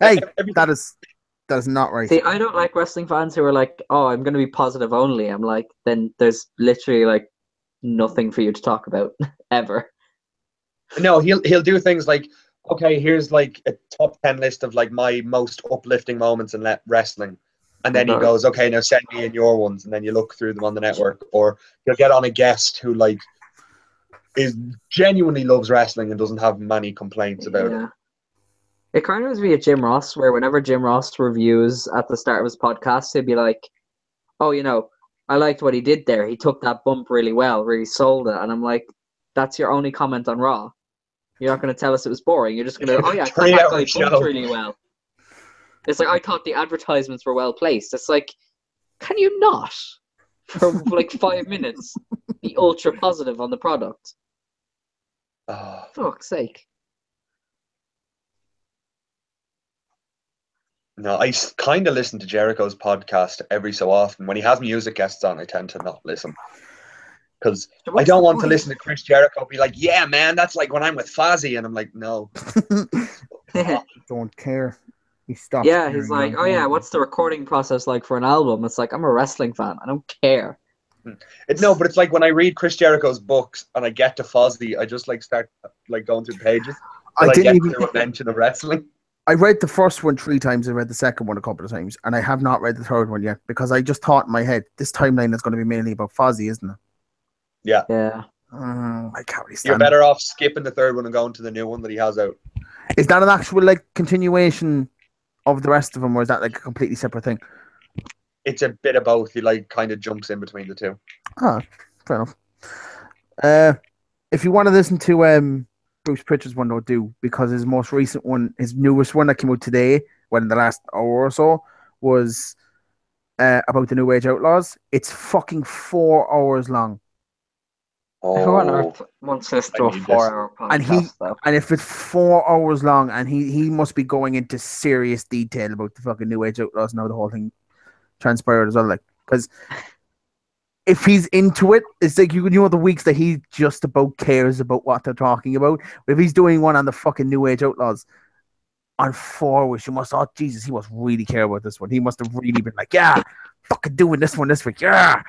Hey, that is not right. See, I don't like wrestling fans who are like, oh, I'm going to be positive only. I'm like, then there's literally like nothing for you to talk about ever. No, he'll do things like, okay, here's like a top 10 list of like my most uplifting moments in wrestling. And then he goes, okay, now send me in your ones. And then you look through them on the network. Or you'll get on a guest who like genuinely loves wrestling and doesn't have many complaints about it. It kind of reminds me of Jim Ross, where whenever Jim Ross reviews at the start of his podcast, he'd be like, oh, I liked what he did there. He took that bump really well, really sold it. And I'm like, that's your only comment on Raw. You're not going to tell us it was boring. You're just going to, oh yeah, I thought that guy bumped really well. It's like, I thought the advertisements were well placed. It's like, can you not, for like 5 minutes, be ultra positive on the product? Oh. Fuck's sake. No, I kind of listen to Jericho's podcast every so often. When he has music guests on, I tend to not listen. Because I don't want to listen to Chris Jericho be like, yeah, man, that's like when I'm with Fozzy. And I'm like, no. Don't care. He stopped. Yeah, he's like, oh yeah, what's the recording process like for an album? It's like, I'm a wrestling fan. I don't care. No, but it's like when I read Chris Jericho's books and I get to Fozzy, I just like start like going through pages. I get to a mention of wrestling. I read the first one 3 times. I read the second one a couple of times, and I have not read the third one yet because I just thought in my head this timeline is going to be mainly about Fozzy, isn't it? Yeah. Yeah. I can't really You're stand better off skipping the third one and going to the new one that he has out. it. Is that an actual like continuation of the rest of them, or is that like a completely separate thing? It's a bit of both. He like kind of jumps in between the two. Ah, fair enough. If you want to listen to Bruce Pritchard's one, though, do, because his most recent one, his newest one that came out today, well, in the last hour or so, was about the New Age Outlaws. It's fucking 4 hours long. Who on earth wants to listen to I a need 4-hour podcast, though? And if it's 4 hours long, and he must be going into serious detail about the fucking New Age Outlaws and how the whole thing transpired as well, like, because if he's into it, it's like you know the weeks that he just about cares about what they're talking about. But if he's doing one on the fucking New Age Outlaws on 4 hours, you must, oh Jesus, he must really care about this one. He must have really been like, yeah, fucking doing this one this week, yeah.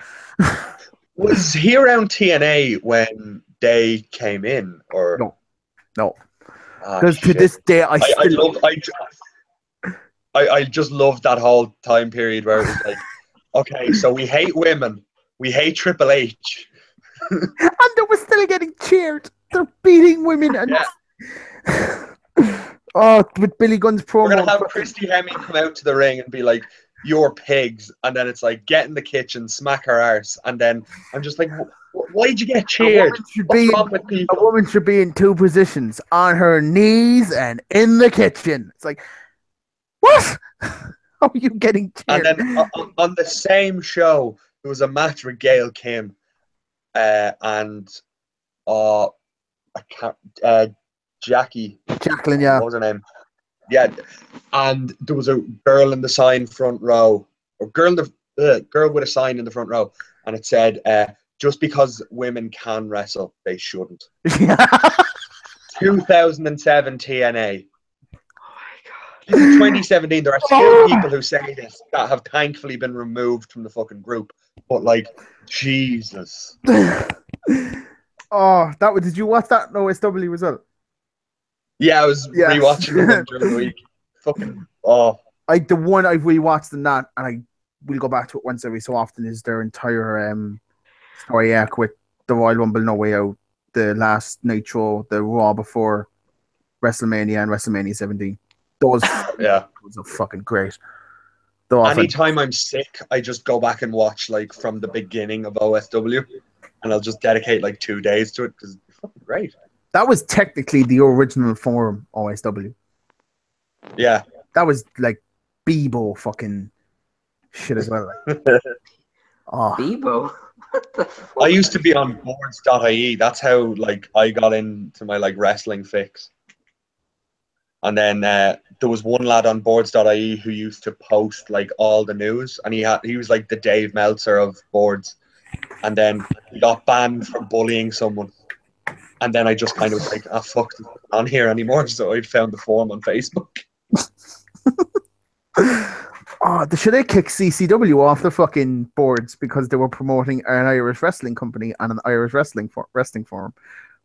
Was he around TNA when they came in, or No, Ah, because to shit. this day I just love that whole time period where it was like, okay, so we hate women, we hate Triple H. and they were still getting cheered. They're beating women and oh, with Billy Gunn's promo. We're gonna have Christy Hemme come out to the ring and be like, "You're pigs," and then it's like, "Get in the kitchen, smack her arse," and then I'm just like, "Why'd you get cheered? What's wrong with A people?" woman should be in two positions: on her knees and in the kitchen. It's like, what? How are you getting cheered? And then on the same show, there was a match with Gail Kim and I can't, Jacqueline, yeah. what was her name? Yeah, and there was a girl in the sign front row, or girl with a sign in the front row, and it said, "Just because women can wrestle, they shouldn't." 2007 TNA. This is 2017. There are still people who say this that have thankfully been removed from the fucking group. But like, Jesus. Oh, that was. Did you watch that? No, SW as well. Yeah, I was rewatching the one during the week. Fucking The one I've rewatched and that, and I will go back to it once every so often, is their entire story arc with the Royal Rumble No Way Out, the last Nitro, the Raw before WrestleMania and WrestleMania 17. Those are fucking great. Anytime I'm sick, I just go back and watch like from the beginning of OSW, and I'll just dedicate like 2 days to it because it's fucking great. That was technically the original form OSW. Yeah. That was like Bebo fucking shit as well. Like. Bebo? What the fuck? I used to be on boards.ie. That's how like I got into my like wrestling fix. And then there was one lad on boards.ie who used to post like all the news, and he was like the Dave Meltzer of boards. And then he got banned from bullying someone. And then I just kind of was like, fuck, this isn't on here anymore. So I found the forum on Facebook. Should they kick CCW off the fucking boards because they were promoting an Irish wrestling company and an Irish wrestling forum?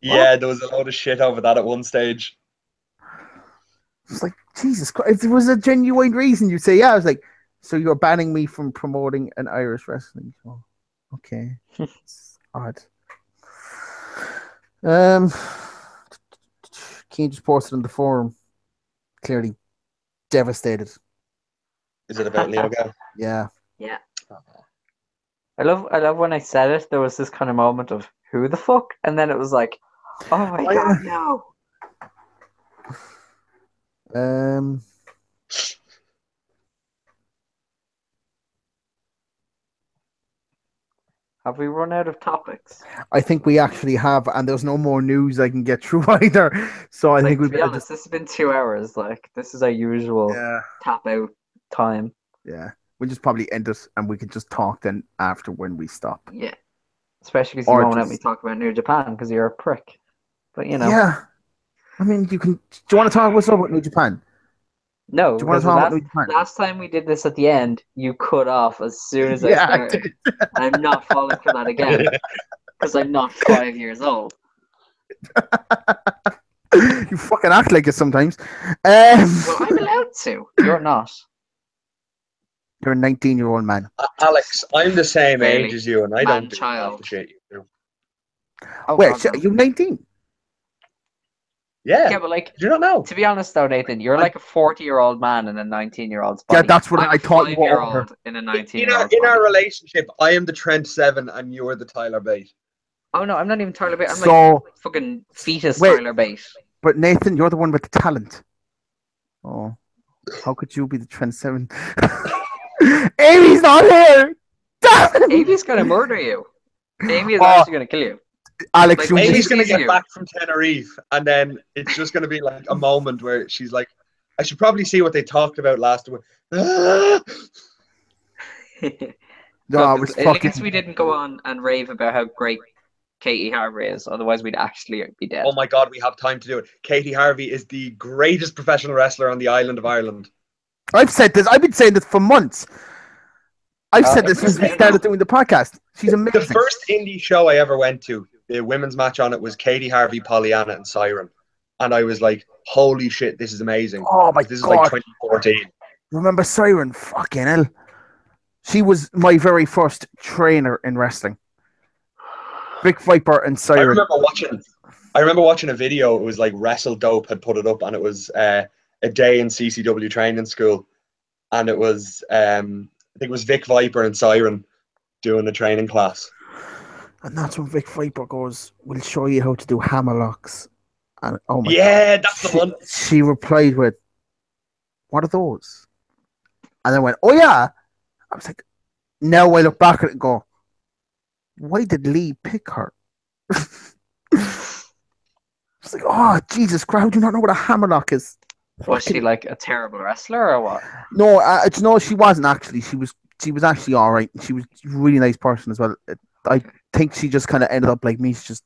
Yeah, there was a load of shit over that at one stage. It's like, Jesus Christ. If there was a genuine reason, you'd say, yeah. I was like, so you're banning me from promoting an Irish wrestling show. Okay. It's odd. Keane just posted on the forum. Clearly devastated. Is it about Leo Gal? Yeah. Yeah. I love when I said it, there was this kind of moment of who the fuck? And then it was like, oh my god, no. Have we run out of topics? I think we actually have, and there's no more news I can get through either. So I think to be honest, this has been 2 hours. Like, this is our usual tap out time. Yeah. We'll just probably end it and we can just talk then after when we stop. Yeah. Especially because you won't let me talk about New Japan because you're a prick. But, you know. Yeah. I mean, you can. Do you want to talk what's up with New Japan? No, do you want to talk about New Japan? Last time we did this at the end, you cut off as soon as I started. I'm not falling for that again because I'm not 5 years old. You fucking act like it sometimes. Well, I'm allowed to. You're not. You're a 19-year-old man. Alex, I'm the same age as you, and I don't do child. the shit you do. Oh, Wait, God, no. you're 19. Yeah. Yeah, but like, Do you not know? to be honest though, Nathan, you're like a 40-year-old man in a 19-year-old's Yeah, body. that's what I'm I a thought you were. 5-year-old in a In 19-year-old's our body. relationship, I am the Trent 7 and you're the Tyler Bate. Oh no, I'm not even Tyler Bate. I'm like So, fucking fetus wait. Tyler Bate. but Nathan, you're the one with the talent. Oh, how could you be the Trent 7? Amy's not here. Damn it. Amy's gonna murder you. Amy is Oh. actually gonna kill you. Alex, Like, you Amy's going to sees get you. back from Tenerife, and then it's just going to be like a moment where she's like, I should probably see what they talked about last week. No, I was At fucking. least we didn't go on and rave about how great Katie Harvey is. Otherwise, we'd actually be dead. Oh my God, we have time to do it. Katie Harvey is the greatest professional wrestler on the island of Ireland. I've said this. I've been saying this for months. I've said this since we yeah. started doing the podcast. She's amazing. The first indie show I ever went to, the women's match on it was Katie Harvey, Pollyanna, and Siren. And I was like, holy shit, this is amazing. Oh my This is God. like 2014. Remember Siren? Fucking hell. She was my very first trainer in wrestling. Vic Viper and I Siren. remember watching a video. It was like Wrestle Dope had put it up, and it was a day in CCW training school, and it was I think it was Vic Viper and Siren doing the training class. And that's when Vic Viper goes, "We'll show you how to do hammerlocks." And oh my Yeah, God. that's the one. She replied with, "What are those?" And I went, "Oh yeah." I was like, now I look back at it and go, why did Lee pick her? It's like, oh Jesus Christ, how do you not know what a hammerlock is? Was she like a terrible wrestler or what? No, no, she wasn't actually. She was actually all right. She was a really nice person as well. I think she just kind of ended up like me. She just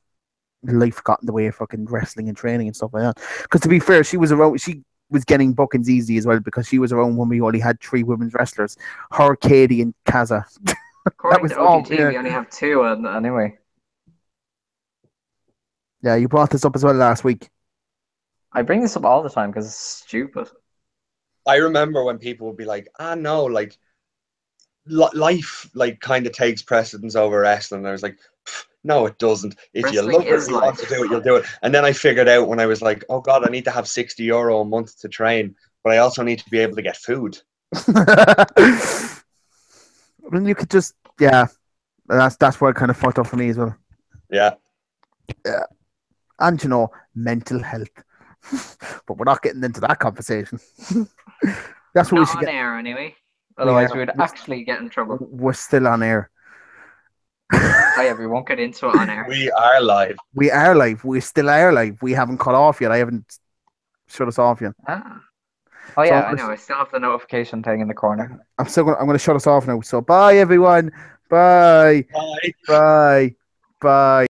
life got in the way of fucking wrestling and training and stuff like that. Because to be fair, she was around. She was getting bookings easy as well because she was around when we only had 3 women's wrestlers: her, Katie, and Kaza. According was to all- OGT, yeah. we only have 2 anyway. Yeah, you brought this up as well last week. I bring this up all the time because it's stupid. I remember when people would be like, no, like life like kind of takes precedence over wrestling. And I was like, no, it doesn't. If Wrestling you love it, is you want life. to do it, you'll do it. And then I figured out when I was like, oh God, I need to have €60 a month to train, but I also need to be able to get food. I mean, you could just, yeah, that's where it kind of fucked up for me as well. Yeah. And, mental health. But we're not getting into that conversation. That's what we Not should on get. air anyway. Otherwise, are. we would actually get in trouble. We're still on air. Oh yeah, we won't get into it on air. We are live. We are live. We still are live. We haven't cut off yet. I haven't shut us off yet. Ah. Oh yeah, So- I know. I still have the notification thing in the corner. I'm going to shut us off now. So bye, everyone. Bye. Bye. Bye. Bye.